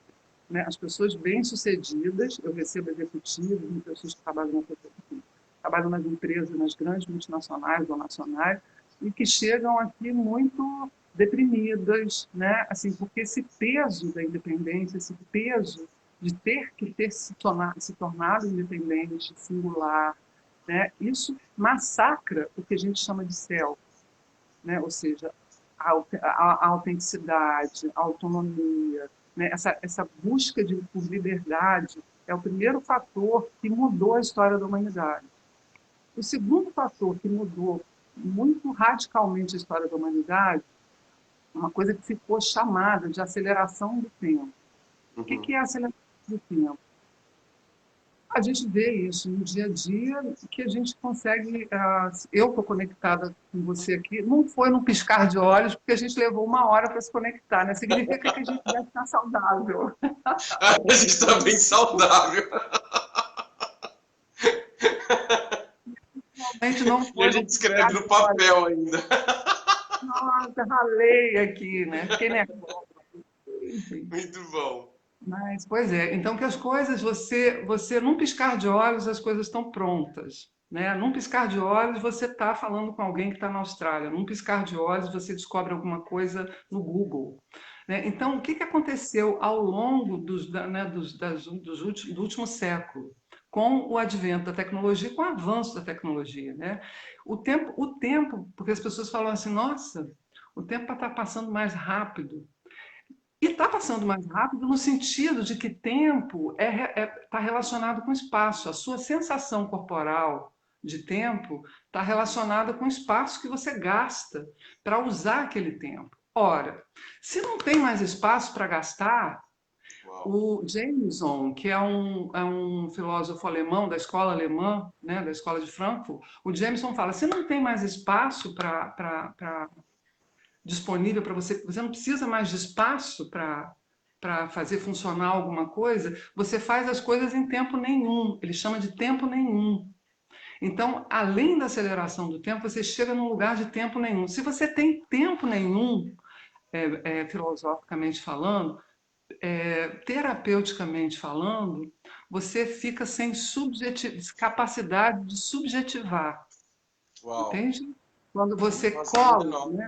Né? As pessoas bem-sucedidas, eu recebo executivos, pessoas que trabalham nas empresas, nas grandes multinacionais ou nacionais, e que chegam aqui muito deprimidas, né? Assim, porque esse peso da independência, esse peso de ter que ter se tornado independente, singular, né? Isso massacra o que a gente chama de self, né? Ou seja, a autenticidade, a autonomia, né? Essa busca por liberdade é o primeiro fator que mudou a história da humanidade. O segundo fator que mudou muito radicalmente a história da humanidade, uma coisa que ficou chamada de aceleração do tempo. O Uhum. que é a aceleração do tempo? A gente vê isso no dia a dia, que a gente consegue. Eu estou conectada com você aqui, não foi num piscar de olhos, porque a gente levou 1 hora para se conectar, né? Significa que a gente deve estar saudável. A gente está bem saudável. Realmente não E a foi num gente piscar escreve de no olhos. papel ainda. Nossa, ralei aqui, né? Fiquei nervosa. Enfim. Muito bom. Mas, pois é, então que as coisas, num piscar de olhos, as coisas estão prontas, né? Num piscar de olhos, você está falando com alguém que está na Austrália. Num piscar de olhos, você descobre alguma coisa no Google, né? Então, o que que aconteceu ao longo do último século, com o advento da tecnologia, com o avanço da tecnologia, né? Porque as pessoas falam assim, nossa, o tempo está passando mais rápido. E está passando mais rápido no sentido de que tempo está relacionado com espaço. A sua sensação corporal de tempo está relacionada com o espaço que você gasta para usar aquele tempo. Ora, se não tem mais espaço para gastar, Uau. o Jameson, que é um filósofo alemão da escola alemã, né, da escola de Frankfurt, o Jameson fala: se não tem mais espaço disponível para você, você não precisa mais de espaço para fazer funcionar alguma coisa, você faz as coisas em tempo nenhum. Ele chama de tempo nenhum. Então, além da aceleração do tempo, você chega num lugar de tempo nenhum. Se você tem tempo nenhum, filosoficamente falando, terapeuticamente falando, você fica sem capacidade de subjetivar. Uau. Entende? Quando você Um vazio cola, enorme.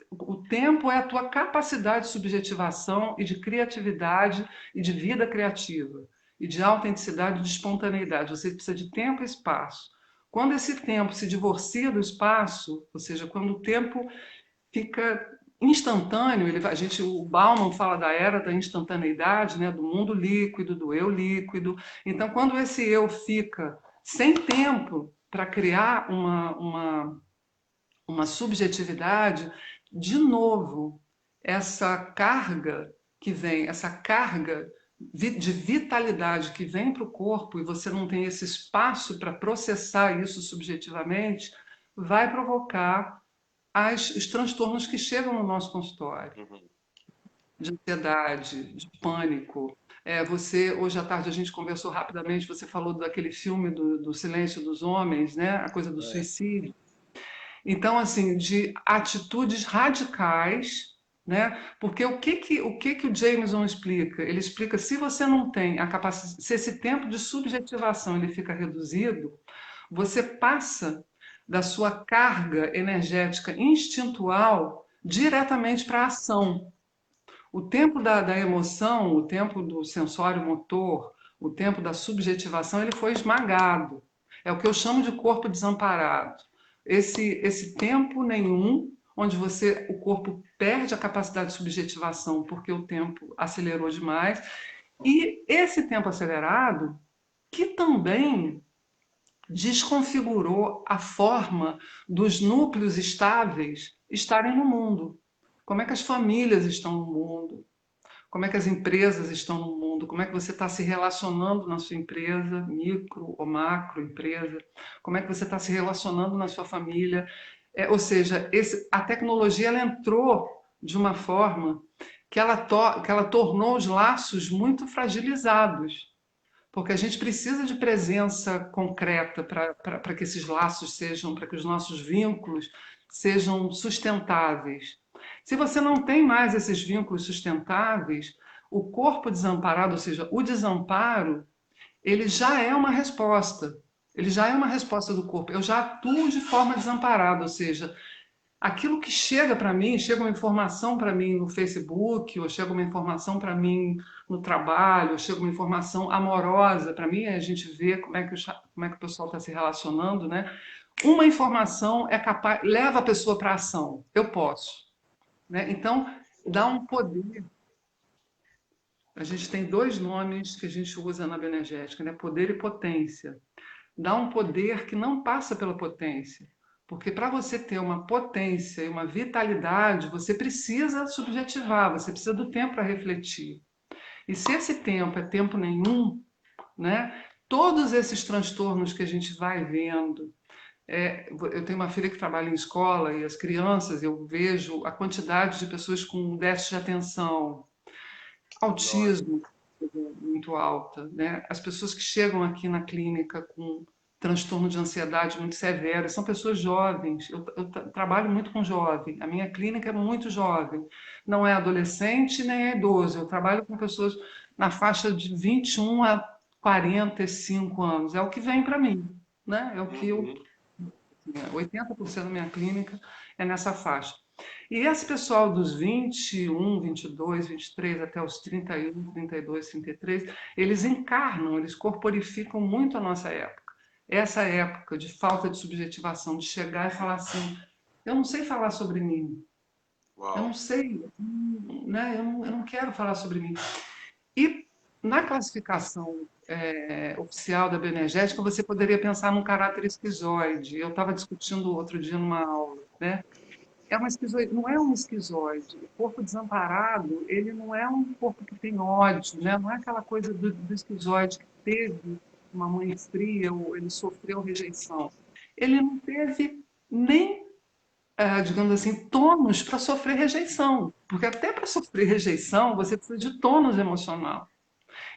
o tempo é a tua capacidade de subjetivação e de criatividade e de vida criativa e de autenticidade e de espontaneidade. Você precisa de tempo e espaço. Quando esse tempo se divorcia do espaço, ou seja, quando o tempo fica instantâneo, o Bauman fala da era da instantaneidade, né, do mundo líquido, do eu líquido. Então, quando esse eu fica sem tempo para criar uma subjetividade, de novo, essa carga de vitalidade que vem para o corpo e você não tem esse espaço para processar isso subjetivamente, vai provocar os transtornos que chegam no nosso consultório, Uhum. de ansiedade, de pânico. Hoje à tarde a gente conversou rapidamente, você falou daquele filme do Silêncio dos Homens, né? A coisa do É. suicídio. Então, assim, de atitudes radicais, né? Porque o que o Jameson explica? Ele explica, se você não tem a capacidade, se esse tempo de subjetivação ele fica reduzido, você passa da sua carga energética instintual diretamente para a ação. O tempo da emoção, o tempo do sensório motor, o tempo da subjetivação, ele foi esmagado. É o que eu chamo de corpo desamparado. Esse tempo nenhum, onde o corpo perde a capacidade de subjetivação porque o tempo acelerou demais, e esse tempo acelerado, que também desconfigurou a forma dos núcleos estáveis estarem no mundo. Como é que as famílias estão no mundo? Como é que as empresas estão no mundo? Como é que você está se relacionando na sua empresa, micro ou macro empresa? Como é que você está se relacionando na sua família? Ou seja, a tecnologia ela entrou de uma forma que ela tornou os laços muito fragilizados, porque a gente precisa de presença concreta para que esses laços sejam, para que os nossos vínculos sejam sustentáveis. Se você não tem mais esses vínculos sustentáveis, o corpo desamparado, ou seja, o desamparo, ele já é uma resposta. Ele já é uma resposta do corpo. Eu já atuo de forma desamparada, ou seja, aquilo que chega para mim, chega uma informação para mim no Facebook, ou chega uma informação para mim no trabalho, ou chega uma informação amorosa para mim, a gente vê como é que o pessoal está se relacionando, né? Uma informação é capaz, leva a pessoa para a ação. Eu posso, né? Então, dá um poder. A gente tem dois nomes que a gente usa na bioenergética, né? Poder e potência. Dá um poder que não passa pela potência. Porque para você ter uma potência e uma vitalidade, você precisa subjetivar, você precisa do tempo para refletir. E se esse tempo é tempo nenhum, né? Todos esses transtornos que a gente vai vendo. Eu tenho uma filha que trabalha em escola e as crianças, eu vejo a quantidade de pessoas com déficit de atenção, autismo muito alta, né? As pessoas que chegam aqui na clínica com transtorno de ansiedade muito severo são pessoas jovens. Eu trabalho muito com jovem. A minha clínica é muito jovem. Não é adolescente nem é idoso. Eu trabalho com pessoas na faixa de 21 a 45 anos. É o que vem para mim, né? É o que eu 80% da minha clínica é nessa faixa. E esse pessoal dos 21, 22, 23 até os 31, 32, 33, eles encarnam, eles corporificam muito a nossa época. Essa época de falta de subjetivação, de chegar e falar assim: eu não sei falar sobre mim, eu não sei, né? Eu não quero falar sobre mim. E na classificação oficial da bioenergética, você poderia pensar num caráter esquizoide. Eu estava discutindo outro dia numa aula, né? Não é um esquizoide. O corpo desamparado, ele não é um corpo que tem ódio, né? Não é aquela coisa do esquizoide que teve uma mãe fria ou ele sofreu rejeição. Ele não teve nem, digamos assim, tônus para sofrer rejeição, porque até para sofrer rejeição você precisa de tônus emocional.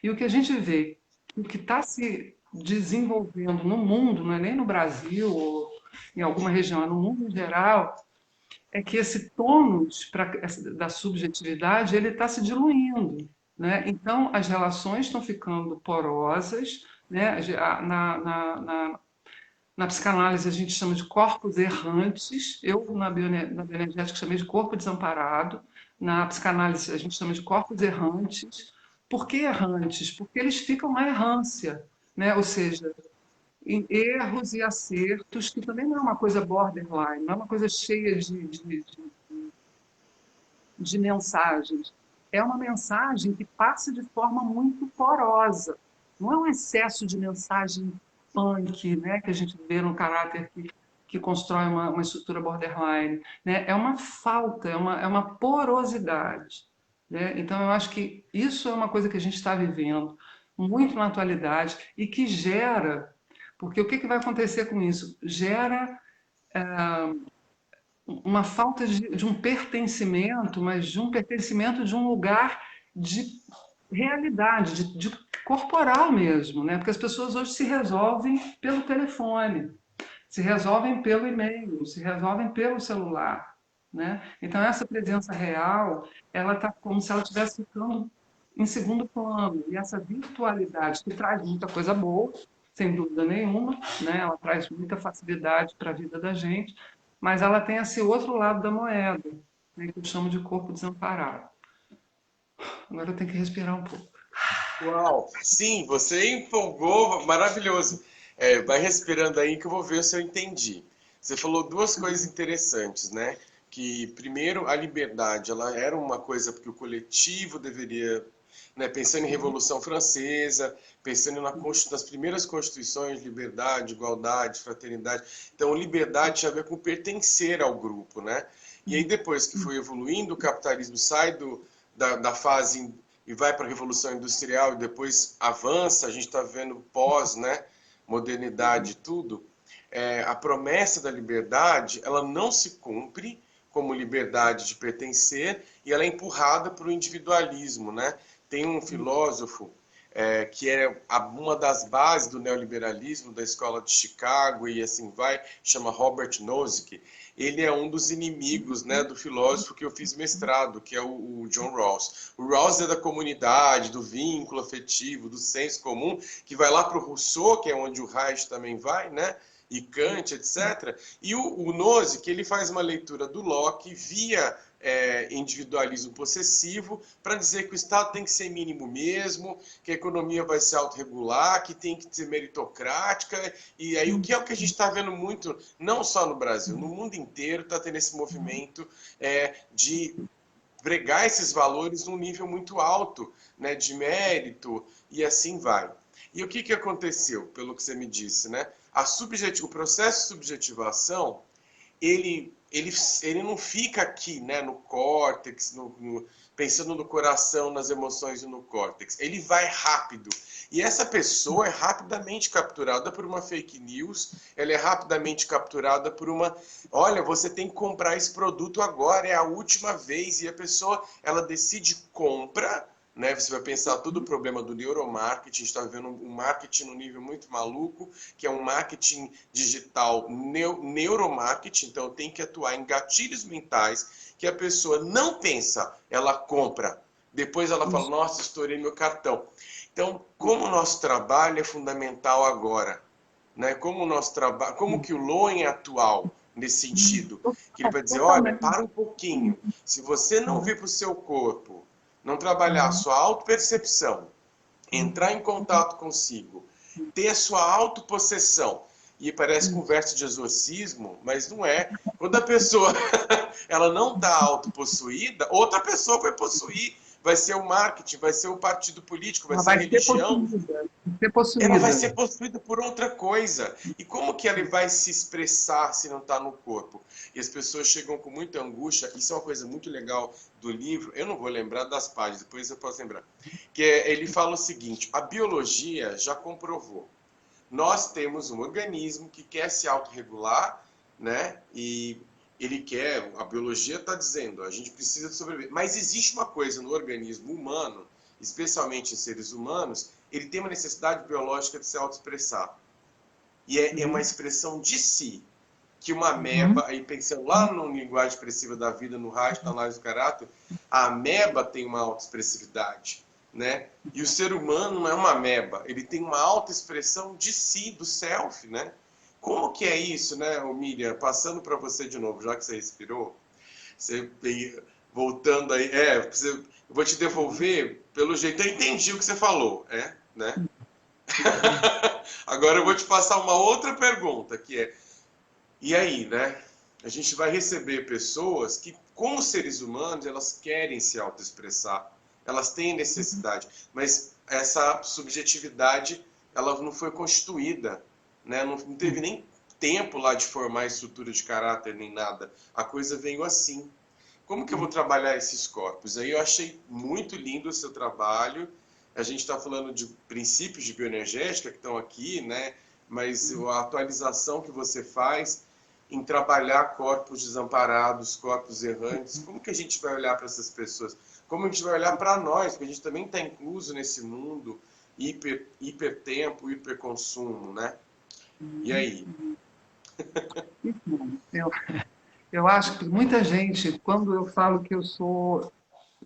E o que a gente vê, o que está se desenvolvendo no mundo, não é nem no Brasil ou em alguma região, é no mundo em geral, é que esse tônus da subjetividade ele está se diluindo, né? Então as relações estão ficando porosas, né? Na psicanálise a gente chama de corpos errantes, eu na bioenergética chamei de corpo desamparado, na psicanálise a gente chama de corpos errantes. Por que errantes? Porque eles ficam na errância, né? Ou seja, em erros e acertos, que também não é uma coisa borderline, não é uma coisa cheia de mensagens. É uma mensagem que passa de forma muito porosa. Não é um excesso de mensagem punk, né, que a gente vê no caráter que constrói uma estrutura borderline. Né? É uma falta, é uma porosidade. Né? Então, eu acho que isso é uma coisa que a gente está vivendo muito na atualidade e que gera, porque o que, que vai acontecer com isso? Gera uma falta de um pertencimento, mas de um pertencimento de um lugar de realidade, de corporal mesmo, né? Porque as pessoas hoje se resolvem pelo telefone, se resolvem pelo e-mail, se resolvem pelo celular, né? Então essa presença real, ela está como se ela estivesse ficando em segundo plano. E essa virtualidade que traz muita coisa boa, sem dúvida nenhuma, né? Ela traz muita facilidade para a vida da gente, mas ela tem esse outro lado da moeda, né, que eu chamo de corpo desamparado. Agora eu tenho que respirar um pouco. Uau! Sim, você empolgou, maravilhoso. Vai respirando aí que eu vou ver se eu entendi. Você falou duas coisas interessantes, né? Que primeiro a liberdade, ela era uma coisa que o coletivo deveria, né? Pensando em Revolução Francesa, pensando nas primeiras constituições, liberdade, igualdade, fraternidade. Então, liberdade tinha a ver com pertencer ao grupo, né? E aí depois que foi evoluindo, o capitalismo sai da fase e vai para a Revolução Industrial e depois avança, a gente está vendo pós, né, modernidade e tudo, a promessa da liberdade, ela não se cumpre como liberdade de pertencer e ela é empurrada para o individualismo, né? Tem um filósofo que é uma das bases do neoliberalismo da escola de Chicago e assim vai, chama Robert Nozick. Ele é um dos inimigos, né, do filósofo que eu fiz mestrado, que é o John Rawls. O Rawls é da comunidade, do vínculo afetivo, do senso comum, que vai lá para o Rousseau, que é onde o Reich também vai, né? E Kant, etc. E o Nozick, ele faz uma leitura do Locke via individualismo possessivo para dizer que o Estado tem que ser mínimo mesmo, que a economia vai se autorregular, que tem que ser meritocrática, e aí o que é o que a gente está vendo muito, não só no Brasil, no mundo inteiro está tendo esse movimento de pregar esses valores num nível muito alto, né, de mérito, e assim vai. E o que aconteceu, pelo que você me disse, né? O processo de subjetivação, ele não fica aqui, né, no córtex, pensando no coração, nas emoções e no córtex. Ele vai rápido. E essa pessoa é rapidamente capturada por uma fake news, ela é rapidamente capturada por uma... Olha, você tem que comprar esse produto agora, é a última vez. E a pessoa, ela decide compra, né? Você vai pensar todo o problema do neuromarketing, a gente está vendo um marketing no nível muito maluco, que é um marketing digital neuromarketing, então tem que atuar em gatilhos mentais que a pessoa não pensa, ela compra. Depois ela fala, nossa, estourei meu cartão. Então, como o nosso trabalho é fundamental agora, né? Como o nosso trabalho, como que o Loen é atual nesse sentido, que ele vai dizer, olha, Totalmente. para um pouquinho, se você não vir para o seu corpo, não trabalhar a sua autopercepção, entrar em contato consigo, ter a sua autopossessão, e parece conversa de exorcismo, mas não é. Quando a pessoa ela não está autopossuída, outra pessoa vai possuir. Vai ser o marketing, vai ser o partido político, vai Ela ser a vai ser religião. possuída. Vai ser Ela vai possuída. ser possuída por outra coisa. E como que ela vai se expressar se não está no corpo? E as pessoas chegam com muita angústia. Isso é uma coisa muito legal do livro. Eu não vou lembrar das páginas, depois eu posso lembrar. Ele fala o seguinte: a biologia já comprovou. Nós temos um organismo que quer se autorregular, né? E ele quer, a biologia está dizendo, a gente precisa sobreviver. Mas existe uma coisa no organismo humano, especialmente em seres humanos, ele tem uma necessidade biológica de se autoexpressar. E é uma expressão de si, que uma ameba, aí pensando lá na linguagem expressiva da vida, no Reich, na análise do caráter, a ameba tem uma autoexpressividade, né? E o ser humano não é uma ameba, ele tem uma autoexpressão de si, do self, né? Como que é isso, né, Miriam? Passando para você de novo, já que você respirou, você voltando aí, eu vou te devolver pelo jeito, eu entendi o que você falou, né? Agora eu vou te passar uma outra pergunta, que é, e aí, né? A gente vai receber pessoas que, como seres humanos, elas querem se autoexpressar, elas têm necessidade, mas essa subjetividade, ela não foi constituída, né? Não teve nem tempo lá de formar estrutura de caráter nem nada. A coisa veio assim. Como que eu vou trabalhar esses corpos? Aí eu achei muito lindo o seu trabalho. A gente está falando de princípios de bioenergética que estão aqui, né? Mas a atualização que você faz em trabalhar corpos desamparados, corpos errantes, como que a gente vai olhar para essas pessoas? Como a gente vai olhar para nós? Porque a gente também está incluso nesse mundo hipertempo, hiperconsumo, né? E aí? Eu, eu acho que muita gente, quando eu falo que eu sou...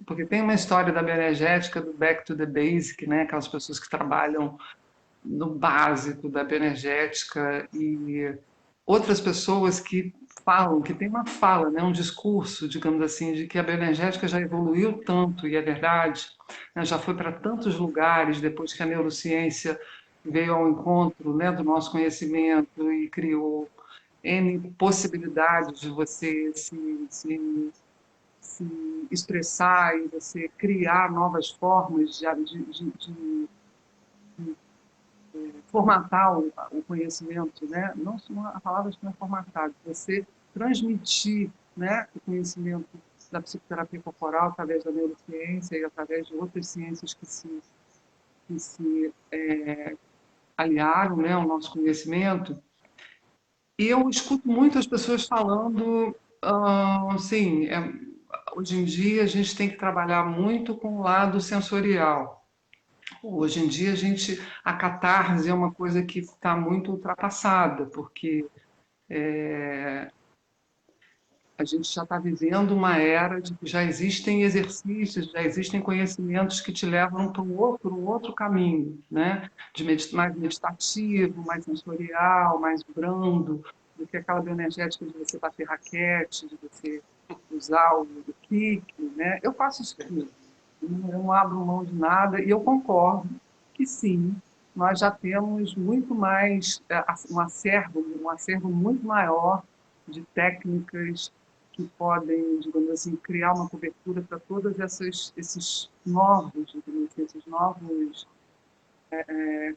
Porque tem uma história da bioenergética, do back to the basic, né? Aquelas pessoas que trabalham no básico da bioenergética e outras pessoas que falam, que tem uma fala, né, um discurso, digamos assim, de que a bioenergética já evoluiu tanto, e é verdade, né, já foi para tantos lugares depois que a neurociência veio ao encontro, né, do nosso conhecimento e criou N possibilidades de você se expressar e você criar novas formas de formatar o conhecimento, né? Não a palavra não é formatado, você transmitir, né, o conhecimento da psicoterapia corporal através da neurociência e através de outras ciências que se aliaram, né, ao nosso conhecimento. E eu escuto muitas pessoas falando, assim, hoje em dia a gente tem que trabalhar muito com o lado sensorial. Hoje em dia a catarse é uma coisa que está muito ultrapassada, porque a gente já está vivendo uma era de que já existem exercícios, já existem conhecimentos que te levam para um outro caminho, né? Mais meditativo, mais sensorial, mais brando, do que aquela bioenergética de você bater raquete, de você usar o kick, né? Eu faço isso tudo, eu não abro mão de nada, e eu concordo que sim, nós já temos muito mais, um acervo muito maior de técnicas que podem, digamos assim, criar uma cobertura para todos esses novos, digamos assim, esses novos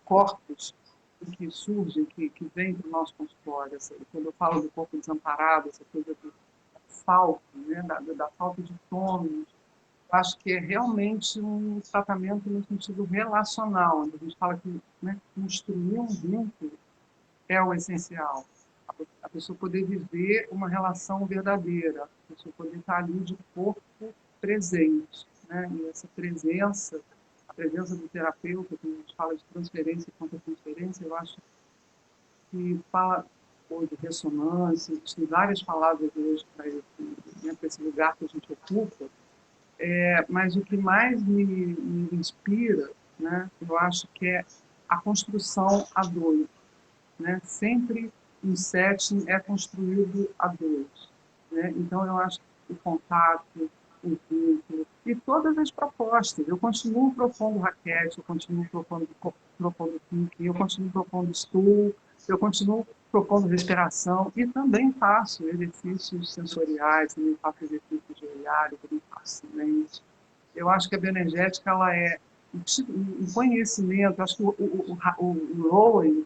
corpos que surgem, que vêm para o nosso consultório. Quando eu falo do corpo desamparado, essa coisa do falta, né, da falta de tônus, acho que é realmente um tratamento no sentido relacional, onde a gente fala que, né, construir um vínculo é o essencial. A pessoa poder viver uma relação verdadeira, a pessoa poder estar ali de corpo presente, né? E essa presença, a presença do terapeuta, quando a gente fala de transferência e contra-transferência, eu acho que fala ou de ressonância, tem várias palavras hoje para esse lugar que a gente ocupa, mas o que mais me inspira, né, eu acho que é a construção a dois, né? Sempre um setting é construído a dois, né? Então eu acho que o contato, o vínculo e todas as propostas. Eu continuo propondo raquete, eu continuo propondo pique, eu continuo propondo stool, eu continuo propondo respiração e também faço exercícios sensoriais, também faço exercícios de olhar, eu também faço silêncio. Eu acho que a bioenergética ela é um conhecimento. Eu acho que o Rowan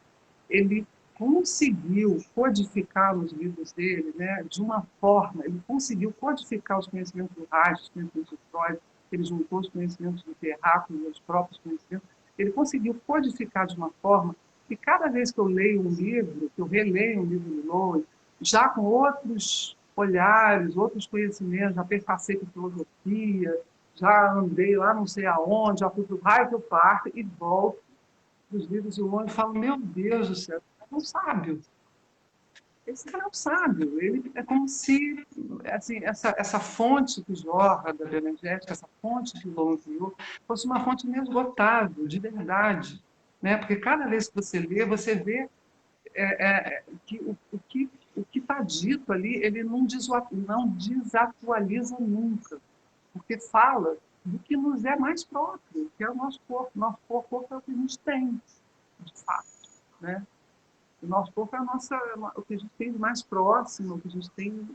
ele conseguiu codificar nos livros dele, né, de uma forma, ele conseguiu codificar os conhecimentos do Reich, os conhecimentos do Freud, ele juntou os conhecimentos do Terraco, os meus próprios conhecimentos, ele conseguiu codificar de uma forma que cada vez que eu leio um livro, que eu releio um livro do Lowen, já com outros olhares, outros conhecimentos, já perfacei com filosofia, já andei lá não sei aonde, já fui para o Raio Park e volto dos livros de Lowen e falo, meu Deus do céu, é um sábio. Esse cara é um sábio. Ele é como se assim, essa fonte que jorra da bioenergética, essa fonte que o Lowen criou, fosse uma fonte inesgotável, de verdade. Né? Porque cada vez que você lê, você vê que o que está dito ali, ele não desatualiza nunca, porque fala do que nos é mais próprio, que é o nosso corpo. Nosso corpo é o que a gente tem, de fato. Né? O nosso corpo é o que a gente tem de mais próximo, o que a gente tem.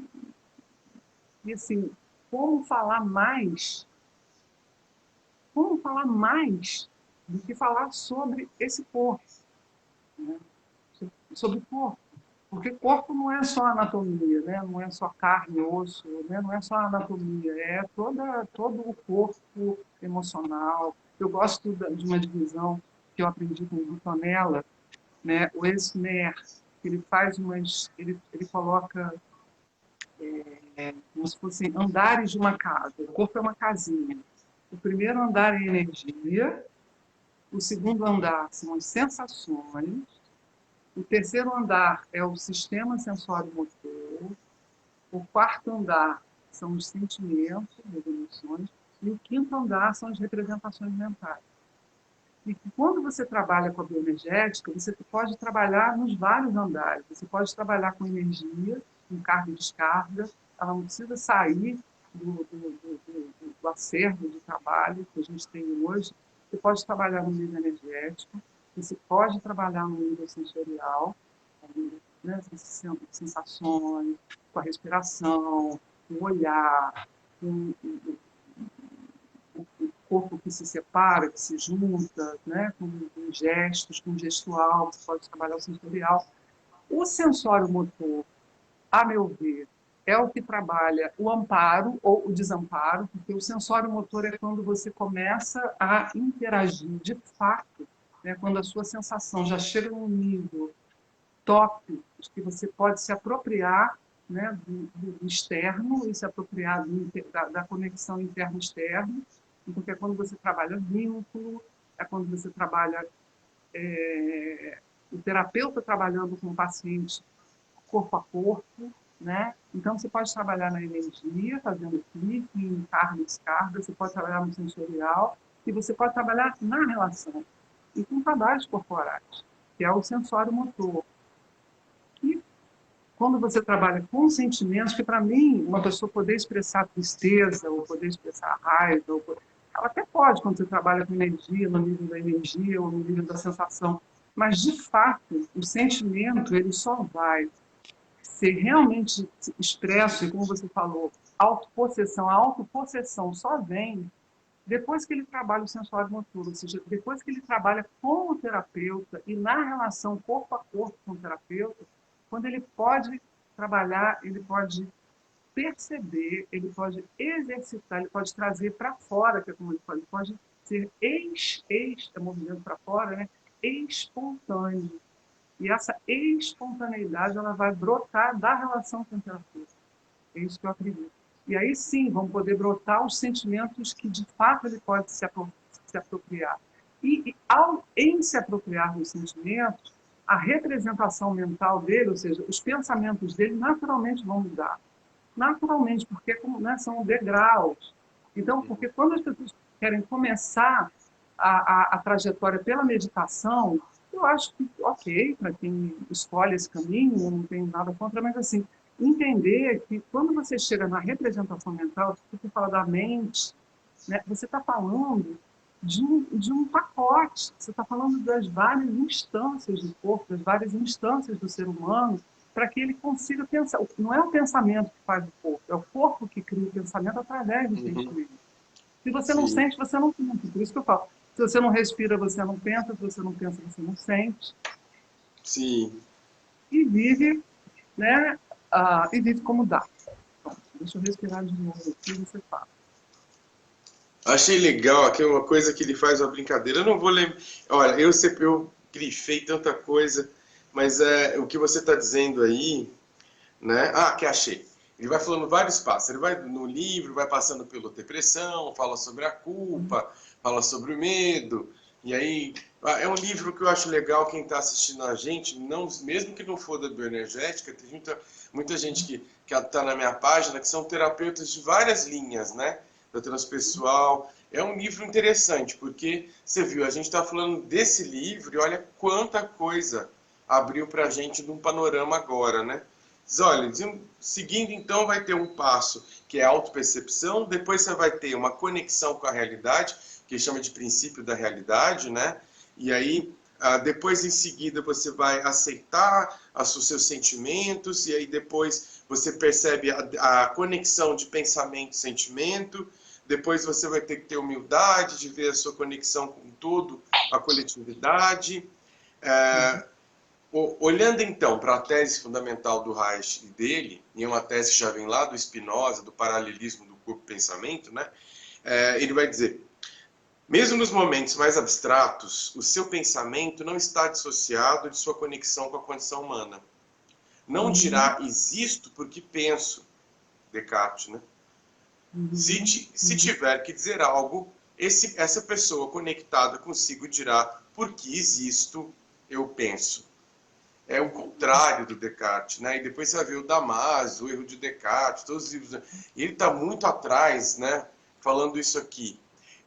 E assim, como falar mais? Como falar mais do que falar sobre esse corpo? Né? Sobre o corpo. Porque corpo não é só anatomia, né? Não é só carne, osso, né? Não é só anatomia, é todo o corpo emocional. Eu gosto de uma divisão que eu aprendi com o Butonella, né? O Esmer, ele faz ele coloca como se fossem andares de uma casa. O corpo é uma casinha. O primeiro andar é energia, o segundo andar são as sensações, o terceiro andar é o sistema sensório-motor, o quarto andar são os sentimentos, as emoções, e o quinto andar são as representações mentais. E que quando você trabalha com a bioenergética, você pode trabalhar nos vários andares. Você pode trabalhar com energia, com carga e descarga, ela não precisa sair do acervo de trabalho que a gente tem hoje. Você pode trabalhar no nível energético, você pode trabalhar no nível sensorial, né, sensações, com a respiração, com o olhar, com o corpo que se separa, que se junta, né, com gestos, com gestual, você pode trabalhar o sensorial. O sensório motor, a meu ver, é o que trabalha o amparo ou o desamparo, porque o sensório motor é quando você começa a interagir de fato, né, quando a sua sensação já chega num nível top, que você pode se apropriar, né, do externo e se apropriar da conexão interno-externo, porque é quando você trabalha vínculo, é quando você trabalha o terapeuta trabalhando com o paciente corpo a corpo, né? Então, você pode trabalhar na energia, fazendo clique, em carga e descarga, você pode trabalhar no sensorial, e você pode trabalhar na relação, e com trabalhos corporais, que é o sensório motor. E quando você trabalha com sentimentos, que para mim, uma pessoa poder expressar tristeza, ou poder expressar raiva, ela até pode, quando você trabalha com energia, no nível da energia, ou no nível da sensação, mas, de fato, o sentimento, ele só vai ser realmente expresso, e como você falou, autopossessão, a autopossessão só vem depois que ele trabalha o sensório motor, ou seja, depois que ele trabalha com o terapeuta e na relação corpo a corpo com o terapeuta, quando ele pode trabalhar, ele pode perceber, ele pode exercitar, ele pode trazer para fora, que é como ele pode ser é movimento para fora, né? Espontâneo. E essa espontaneidade ela vai brotar da relação com o terapeuta. É isso que eu acredito. E aí sim vão poder brotar os sentimentos que de fato ele pode se apropriar. Em se apropriar dos sentimentos, a representação mental dele, ou seja, os pensamentos dele naturalmente vão mudar. Naturalmente, porque né, são degraus. Então, porque quando as pessoas querem começar a trajetória pela meditação, eu acho que, ok, para quem escolhe esse caminho, eu não tenho nada contra, mas assim, entender que quando você chega na representação mental, você fala da mente, né, você está falando de um pacote, você está falando das várias instâncias do corpo, das várias instâncias do ser humano, para que ele consiga pensar. Não é o pensamento que faz o corpo, é o corpo que cria o pensamento através do sentimento. Se você não Sim, sente, você não pensa. Por isso que eu falo. Se você não respira, você não pensa. Se você não pensa, você não sente. sim. E vive, né? E vive como dá. Pronto, deixa eu respirar de novo aqui e você fala. Achei legal aqui uma coisa que ele faz uma brincadeira. Eu não vou lembrar. Olha, eu grifei tanta coisa, mas o que você está dizendo aí, né? Ah, que achei. Ele vai falando vários passos. Ele vai no livro, vai passando pela depressão, fala sobre a culpa, fala sobre o medo. E aí, é um livro que eu acho legal quem está assistindo a gente, não, mesmo que não for da bioenergética, tem muita gente que está na minha página que são terapeutas de várias linhas, né? Da transpessoal. É um livro interessante, porque você viu, a gente está falando desse livro e olha quanta coisa abriu para a gente num panorama agora, né? Diz, olha, seguindo então vai ter um passo que é a autopercepção, depois você vai ter uma conexão com a realidade, que chama de princípio da realidade, né? E aí, depois em seguida você vai aceitar os seus sentimentos, e aí depois você percebe a conexão de pensamento e sentimento, depois você vai ter que ter humildade de ver a sua conexão com todo a coletividade. Olhando então para a tese fundamental do Reich e dele, e é uma tese que já vem lá do Spinoza, do paralelismo do corpo-pensamento, né? Ele vai dizer, mesmo nos momentos mais abstratos, o seu pensamento não está dissociado de sua conexão com a condição humana. Não dirá existo porque penso, Descartes, né? Se tiver que dizer algo, essa pessoa conectada consigo dirá porque existo, eu penso. É o contrário do Descartes, né? E depois você vai ver o Damasio, o erro de Descartes, todos os livros. E ele está muito atrás, né? Falando isso aqui.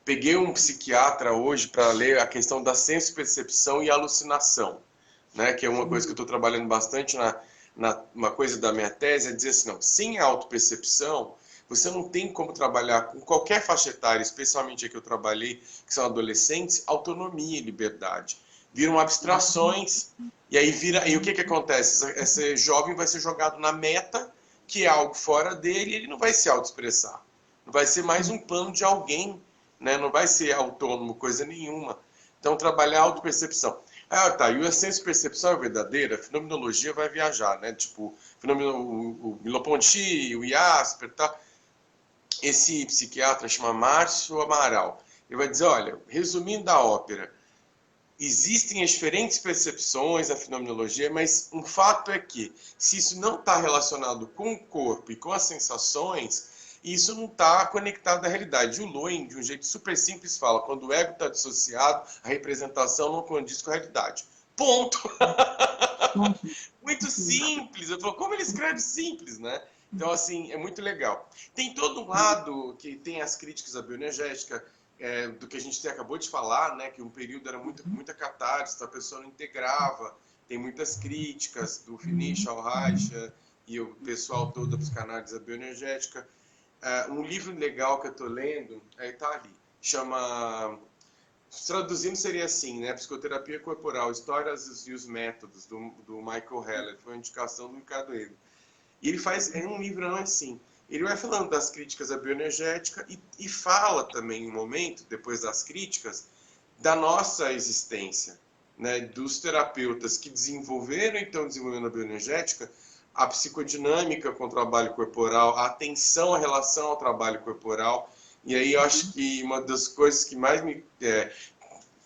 peguei um psiquiatra hoje para ler a questão da senso-percepção e alucinação, né? Que é uma coisa que eu estou trabalhando bastante uma coisa da minha tese, é dizer assim, não, sem autopercepção, você não tem como trabalhar com qualquer faixa etária, especialmente a que eu trabalhei, que são adolescentes, autonomia e liberdade. Viram abstrações, e aí e o que acontece? Esse jovem vai ser jogado na meta, que é algo fora dele, e ele não vai se autoexpressar. Não vai ser mais um plano de alguém, né? Não vai ser autônomo, coisa nenhuma. Então, trabalhar a autopercepção. Ah, tá. E a senso-percepção é verdadeira? A fenomenologia vai viajar, né? Tipo, o Merleau-Ponty, o Jasper, tá? Esse psiquiatra chama Márcio Amaral. Ele vai dizer, olha, resumindo a ópera, existem as diferentes percepções da fenomenologia, mas um fato é que, se isso não está relacionado com o corpo e com as sensações, isso não está conectado à realidade. O Lowen, de um jeito super simples, fala, quando o ego está dissociado, a representação não condiz com a realidade. Ponto! Muito simples. Eu falo, como ele escreve simples, né? Então, assim, é muito legal. Tem todo um lado que tem as críticas à bioenergética, do que a gente acabou de falar, né? Que um período era muita catarse, a pessoa não integrava. Tem muitas críticas do Finish, ao Reich e o pessoal todo da psicanálise bioenergética. Um livro legal que eu estou lendo, está ali, chama... Traduzindo seria assim, né? Psicoterapia Corporal, Histórias e os Métodos, do Michael Heller, foi uma indicação do Ricardo Ego. E ele é um livrão assim. Ele vai falando das críticas à bioenergética e fala também, um momento, depois das críticas, da nossa existência, né? Dos terapeutas que desenvolveram e estão desenvolvendo a bioenergética, a psicodinâmica com o trabalho corporal, a atenção à relação ao trabalho corporal. E aí eu acho que uma das coisas que mais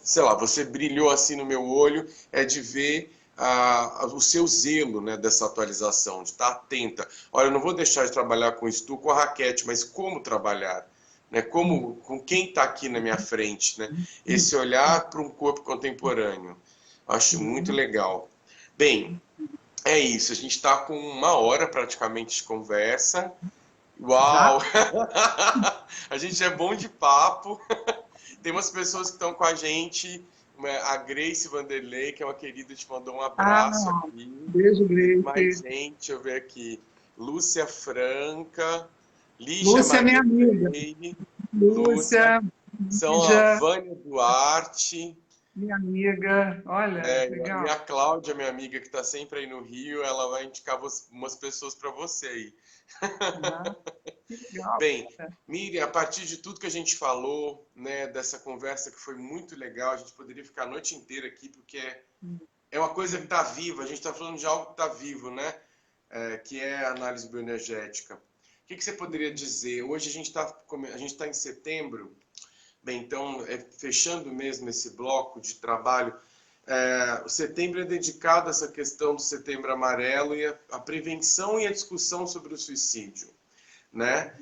sei lá, você brilhou assim no meu olho, é de ver o seu zelo, né, dessa atualização, de estar atenta. Olha, eu não vou deixar de trabalhar com isso, com a raquete, mas como trabalhar? Né? Com quem está aqui na minha frente? Né? Esse olhar para um corpo contemporâneo. Acho muito legal. Bem, é isso. A gente está com 1 hora praticamente de conversa. Uau! A gente é bom de papo. Tem umas pessoas que estão com a gente, a Grace Vanderlei, que é uma querida, te mandou um abraço aqui. Beijo, Tem mais Grace. gente, deixa eu ver aqui. Lúcia Franca, Lígia Lúcia é minha Maria amiga. Freire, Lúcia, são a Lígia, Vânia Duarte, minha amiga. Olha, e legal. a Cláudia, minha amiga, que está sempre aí no Rio, ela vai indicar umas pessoas para você aí. Ah, que legal. Bem, Miriam, a partir de tudo que a gente falou, né, dessa conversa que foi muito legal, a gente poderia ficar a noite inteira aqui, porque é uma coisa que está viva, a gente está falando de algo que está vivo, né? Que é a análise bioenergética. O que você poderia dizer? Hoje a gente tá em setembro, bem, então, fechando mesmo esse bloco de trabalho, o setembro é dedicado a essa questão do Setembro Amarelo e a prevenção e a discussão sobre o suicídio, né?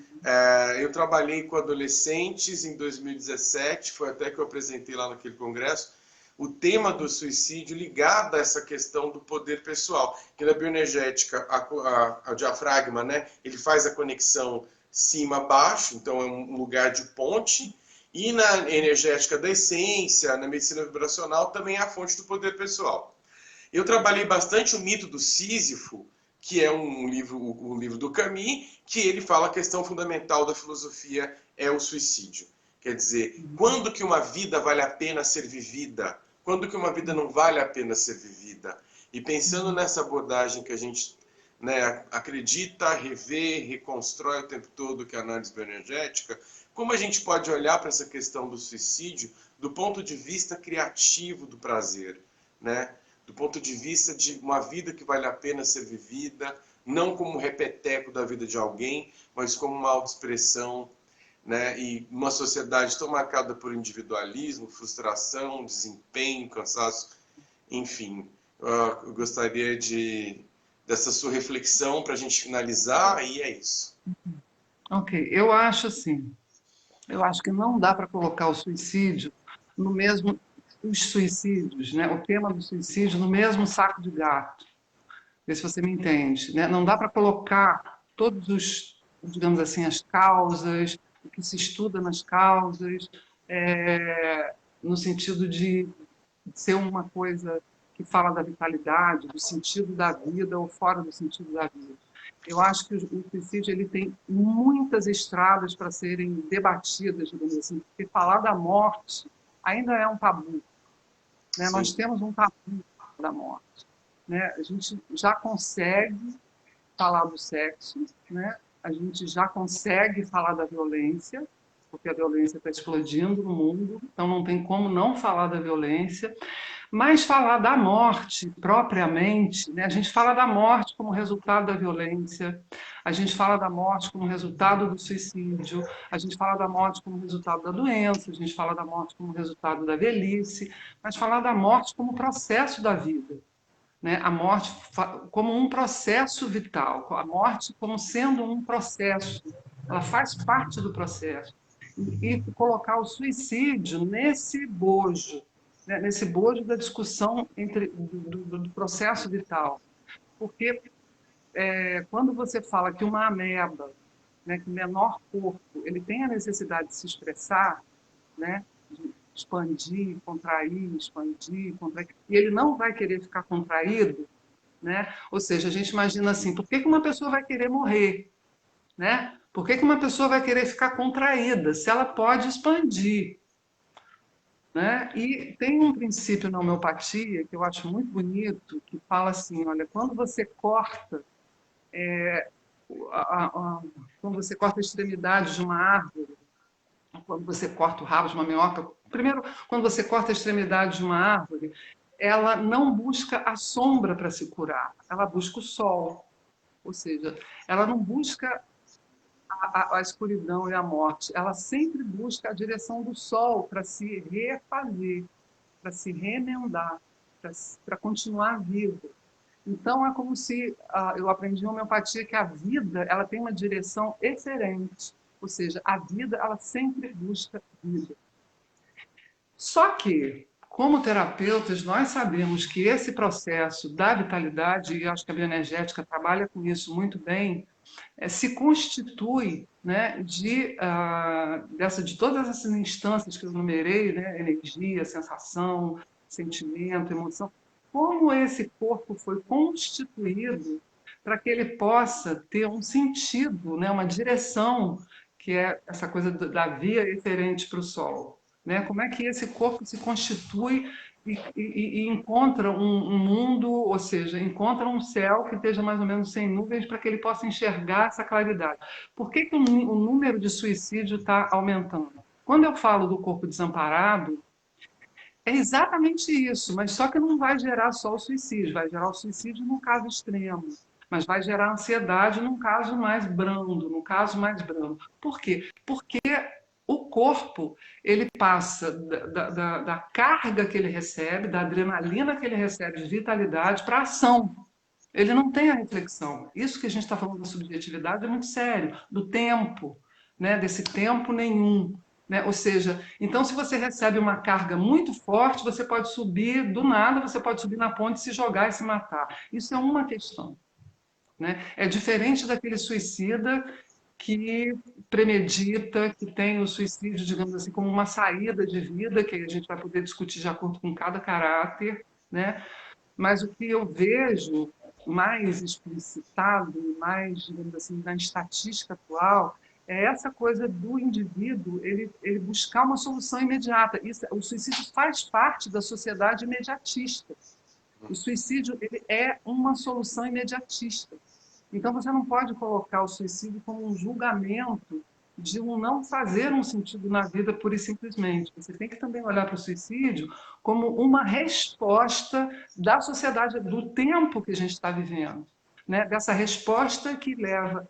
Eu trabalhei com adolescentes em 2017, foi até que eu apresentei lá naquele congresso, o tema do suicídio ligado a essa questão do poder pessoal, que na bioenergética, a diafragma, né, ele faz a conexão cima-baixo, então é um lugar de ponte, e na energética da essência, na medicina vibracional, também é a fonte do poder pessoal. Eu trabalhei bastante o mito do Sísifo, que é um livro, o livro do Camus, que ele fala a questão fundamental da filosofia é o suicídio. Quer dizer, quando que uma vida vale a pena ser vivida? Quando que uma vida não vale a pena ser vivida? E pensando nessa abordagem que a gente, né, acredita, revê, reconstrói o tempo todo, que é a análise bioenergética, como a gente pode olhar para essa questão do suicídio do ponto de vista criativo do prazer, né? Do ponto de vista de uma vida que vale a pena ser vivida, não como um repeteco da vida de alguém, mas como uma autoexpressão, né? E uma sociedade tão marcada por individualismo, frustração, desempenho, cansaço, enfim. Eu gostaria dessa sua reflexão para a gente finalizar, e é isso. Ok, eu acho que não dá para colocar o suicídio no mesmo, os suicídios, né? O tema do suicídio no mesmo saco de gato. Vê se você me entende, né? Não dá para colocar todos os, digamos assim, as causas, o que se estuda nas causas, no sentido de ser uma coisa que fala da vitalidade, do sentido da vida ou fora do sentido da vida. Eu acho que o suicídio ele tem muitas estradas para serem debatidas, digamos assim, porque falar da morte ainda é um tabu. Né? Nós temos um tabu da morte. Né? A gente já consegue falar do sexo, né? A gente já consegue falar da violência, porque a violência está explodindo no mundo, então não tem como não falar da violência. Mas falar da morte propriamente, né? A gente fala da morte como resultado da violência, a gente fala da morte como resultado do suicídio, a gente fala da morte como resultado da doença, a gente fala da morte como resultado da velhice, mas falar da morte como processo da vida, né? A morte como um processo vital, a morte como sendo um processo, ela faz parte do processo. E colocar o suicídio nesse bojo, né? Nesse bojo da discussão do processo vital. Porque quando você fala que uma ameba, né, que o menor corpo, ele tem a necessidade de se expressar, né, de expandir, contrair, e ele não vai querer ficar contraído, né? Ou seja, a gente imagina assim, por que uma pessoa vai querer morrer? Né? Por que uma pessoa vai querer ficar contraída se ela pode expandir? Né? E tem um princípio na homeopatia que eu acho muito bonito, que fala assim, olha, quando você corta quando você corta a extremidade de uma árvore, quando você corta o rabo de uma minhoca, primeiro, quando você corta a extremidade de uma árvore, ela não busca a sombra para se curar, ela busca o sol. Ou seja, ela não busca a escuridão e a morte, ela sempre busca a direção do sol para se refazer, para se remendar, para continuar vivo. Então é como se eu aprendi em homeopatia que a vida ela tem uma direção excelente, ou seja, a vida ela sempre busca vida. Só que, como terapeutas, nós sabemos que esse processo da vitalidade, e acho que a bioenergética trabalha com isso muito bem, se constitui, né, de todas essas instâncias que eu numerei, né, energia, sensação, sentimento, emoção, como esse corpo foi constituído para que ele possa ter um sentido, né, uma direção, que é essa coisa da via referente para o Sol. Né? Como é que esse corpo se constitui e encontra um mundo, ou seja, encontra um céu que esteja mais ou menos sem nuvens para que ele possa enxergar essa claridade. Por que o número de suicídio está aumentando? Quando eu falo do corpo desamparado, é exatamente isso, mas só que não vai gerar só o suicídio, vai gerar o suicídio num caso extremo, mas vai gerar ansiedade num caso mais brando, no caso mais brando. Por quê? Porque o corpo ele passa da carga que ele recebe, da adrenalina que ele recebe de vitalidade para a ação. Ele não tem a reflexão. Isso que a gente está falando da subjetividade é muito sério, do tempo, né? Desse tempo nenhum. Né? Ou seja, então se você recebe uma carga muito forte, você pode subir do nada, você pode subir na ponte, se jogar e se matar. Isso é uma questão. Né? É diferente daquele suicida que premedita, que tem o suicídio, digamos assim, como uma saída de vida, que a gente vai poder discutir de acordo com cada caráter, né? Mas o que eu vejo mais explicitado, mais, digamos assim, na estatística atual, é essa coisa do indivíduo ele buscar uma solução imediata. O suicídio faz parte da sociedade imediatista. O suicídio ele é uma solução imediatista. Então, você não pode colocar o suicídio como um julgamento de um não fazer um sentido na vida pura e simplesmente. Você tem que também olhar para o suicídio como uma resposta da sociedade, do tempo que a gente está vivendo. Né? Dessa resposta que leva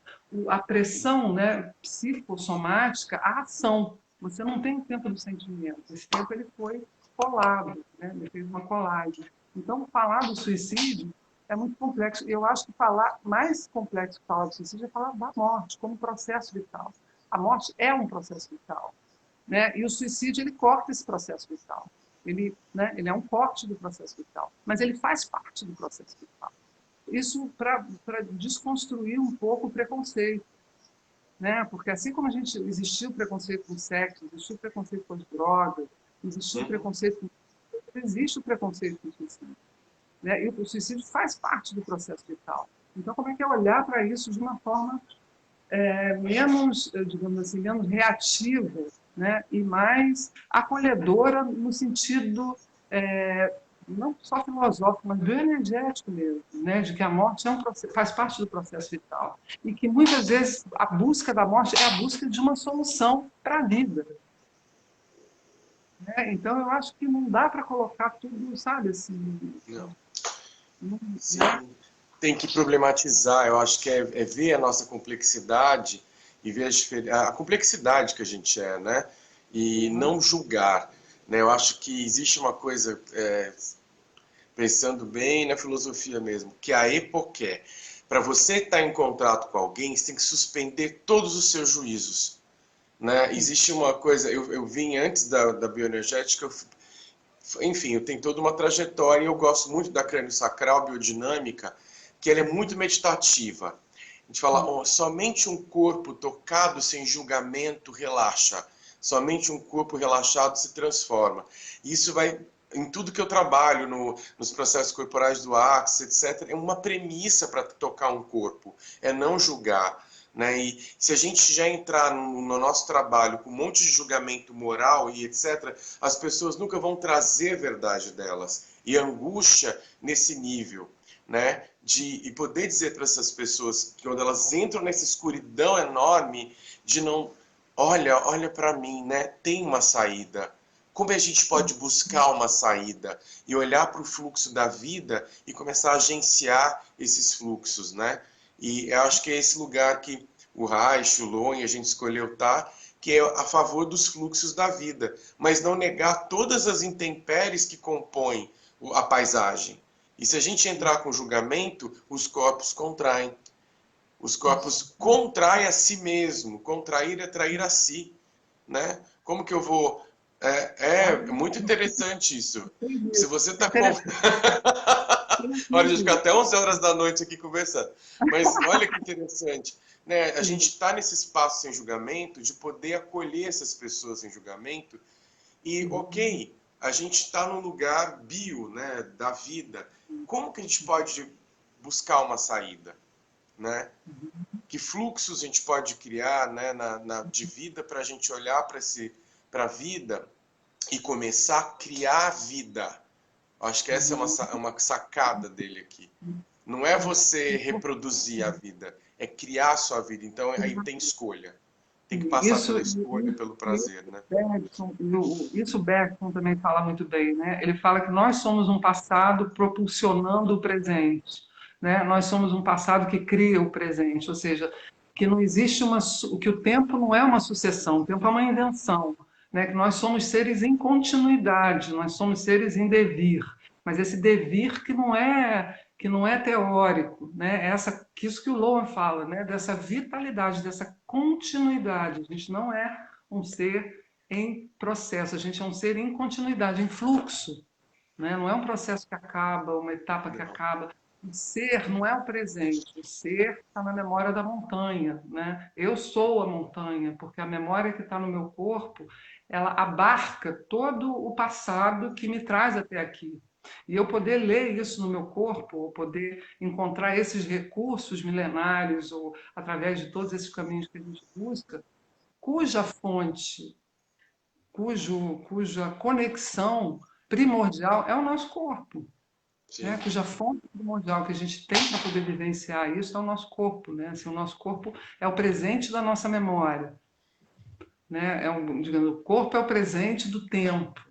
a pressão, né, psicossomática à ação. Você não tem o tempo do sentimento. Esse tempo ele foi colado, né? Ele fez uma colagem. Então, falar do suicídio é muito complexo. Eu acho que falar mais complexo que falar do suicídio é falar da morte como processo vital. A morte é um processo vital, né? E o suicídio ele corta esse processo vital. Ele é um corte do processo vital, mas ele faz parte do processo vital. Isso para desconstruir um pouco o preconceito. né? Porque assim como a gente existiu preconceito com sexo, existiu preconceito com as drogas, existiu Uhum. preconceito com... existe o preconceito com o suicídio, né? E o suicídio faz parte do processo vital. Então, como é que é olhar para isso de uma forma menos, digamos assim, menos reativa, né? E mais acolhedora no sentido não só filosófico, mas bioenergético mesmo, né? De que a morte faz parte do processo vital e que muitas vezes a busca da morte é a busca de uma solução para a vida, né? Então eu acho que não dá para colocar tudo, sabe, assim, Não. né? Sim, tem que problematizar. Eu acho que é ver a nossa complexidade e ver a complexidade que a gente é, né? E não julgar, né? Eu acho que existe uma coisa, pensando bem na filosofia mesmo, que é a epoqué. Para você estar em contato com alguém, você tem que suspender todos os seus juízos, né? Existe uma coisa, eu vim antes da bioenergética, enfim, eu tenho toda uma trajetória e eu gosto muito da crânio-sacral biodinâmica, que ela é muito meditativa. A gente fala, oh, somente um corpo tocado sem julgamento relaxa. Somente um corpo relaxado se transforma. E isso vai em tudo que eu trabalho, nos processos corporais do Axis, etc. É uma premissa para tocar um corpo, é não julgar. Né? E se a gente já entrar no nosso trabalho com um monte de julgamento moral e etc., as pessoas nunca vão trazer a verdade delas. E angústia nesse nível, né? E poder dizer para essas pessoas que quando elas entram nessa escuridão enorme, de não, olha para mim, né? Tem uma saída. Como a gente pode buscar uma saída e olhar para o fluxo da vida e começar a agenciar esses fluxos, né? E eu acho que é esse lugar que o Reich, o Loen, a gente escolheu estar, que é a favor dos fluxos da vida, mas não negar todas as intempéries que compõem a paisagem. E se a gente entrar com julgamento, os corpos contraem. Os corpos contraem a si mesmo. Contrair é trair a si, né? Como que eu vou... É muito interessante isso. Se você É está com... interessante. Olha, a gente fica até 11 horas da noite aqui conversando. Mas olha que interessante, né? A gente está nesse espaço sem julgamento, de poder acolher essas pessoas sem julgamento. E, ok, a gente está no lugar bio, né, da vida. Como que a gente pode buscar uma saída, né? Que fluxos a gente pode criar, né, de vida para a gente olhar para a vida e começar a criar vida. Acho que essa é uma sacada dele aqui. Não é você reproduzir a vida, é criar a sua vida. Então aí tem escolha. Tem que passar Isso, pela escolha, pelo prazer, né? isso o Bergson também fala muito bem, né? Ele fala que nós somos um passado propulsionando o presente, né? Nós somos um passado que cria o presente, ou seja, que não existe que o tempo não é uma sucessão, o tempo é uma invenção, né? Que nós somos seres em continuidade, nós somos seres em devir, mas esse devir que não é teórico, né? Isso que o Lohan fala, né? Dessa vitalidade, dessa continuidade. A gente não é um ser em processo, a gente é um ser em continuidade, em fluxo, né? Não é um processo que acaba, uma etapa que Não. acaba. O ser não é o presente, o ser está na memória da montanha, né? Eu sou a montanha, porque a memória que está no meu corpo, ela abarca todo o passado que me traz até aqui. E eu poder ler isso no meu corpo, ou poder encontrar esses recursos milenários, ou através de todos esses caminhos que a gente busca, cuja fonte, cuja conexão primordial é o nosso corpo, né? Sim. Cuja fonte primordial que a gente tem para poder vivenciar isso é o nosso corpo, né? Assim, o nosso corpo é o presente da nossa memória, né? Digamos, o corpo é o presente do tempo,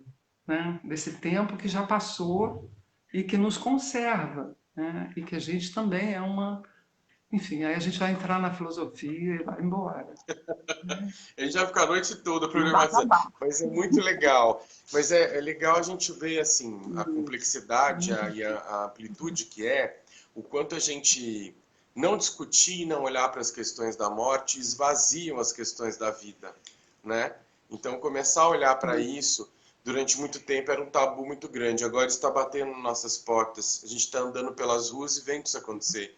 né? Desse tempo que já passou e que nos conserva, né? E que a gente também é uma... Enfim, aí a gente vai entrar na filosofia e vai embora. A gente vai ficar a noite toda Não vai problematizando, acabar. mas é muito legal. Mas é legal a gente ver assim a complexidade e a amplitude que é, o quanto a gente não discutir e não olhar para as questões da morte esvaziam as questões da vida, né? Então começar a olhar para isso durante muito tempo era um tabu muito grande. Agora está batendo nas nossas portas. A gente está andando pelas ruas e vendo isso acontecer.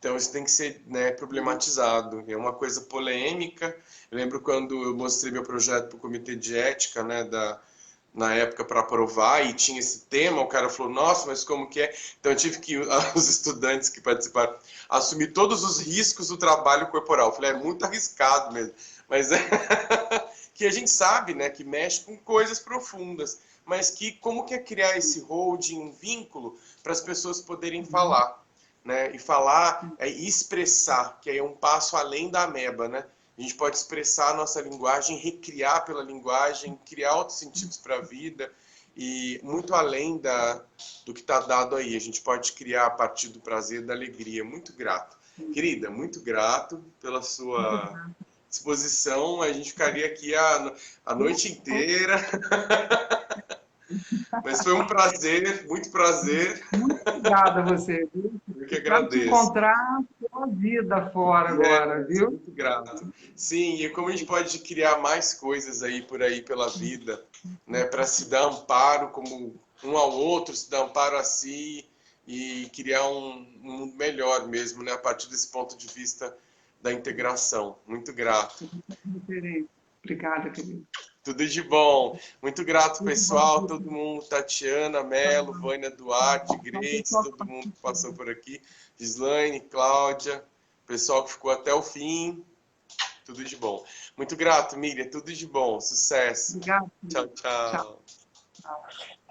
Então isso tem que ser, né, problematizado. É uma coisa polêmica. Eu lembro quando eu mostrei meu projeto para o Comitê de Ética, né, na época para aprovar e tinha esse tema, o cara falou, nossa, mas como que é? Então eu tive que, os estudantes que participaram, assumir todos os riscos do trabalho corporal. Eu falei, é muito arriscado mesmo. Mas é que a gente sabe, né, que mexe com coisas profundas, mas que como que é criar esse holding, um vínculo para as pessoas poderem falar, né? E falar e expressar, que aí é um passo além da ameba, né? A gente pode expressar a nossa linguagem, recriar pela linguagem, criar outros sentidos para a vida e muito além do que está dado aí. A gente pode criar a partir do prazer, da alegria. Muito grato. Querida, muito grato pela sua disposição. A gente ficaria aqui a noite inteira. Mas foi um prazer, muito prazer. Muito obrigada a você, viu? Eu que Espero te agradeço. encontrar pela vida fora agora, Sou viu? muito grato. Sim, e como a gente pode criar mais coisas aí pela vida, né, para se dar amparo como um ao outro, se dar amparo a si e criar um mundo melhor mesmo, né, a partir desse ponto de vista da integração. Muito grato. Referência. Obrigada, querido. Tudo de bom. Muito grato, Tudo bom, pessoal, querido. todo mundo, Tatiana, Tá Melo, bom. Vânia Duarte, Então, Grace, pessoal, todo mundo que passou por aqui, Gislaine, Cláudia, pessoal que ficou até o fim, tudo de bom. Muito grato, Miriam, tudo de bom, sucesso. obrigada, Tchau, querido. Tchau. tchau. Tchau.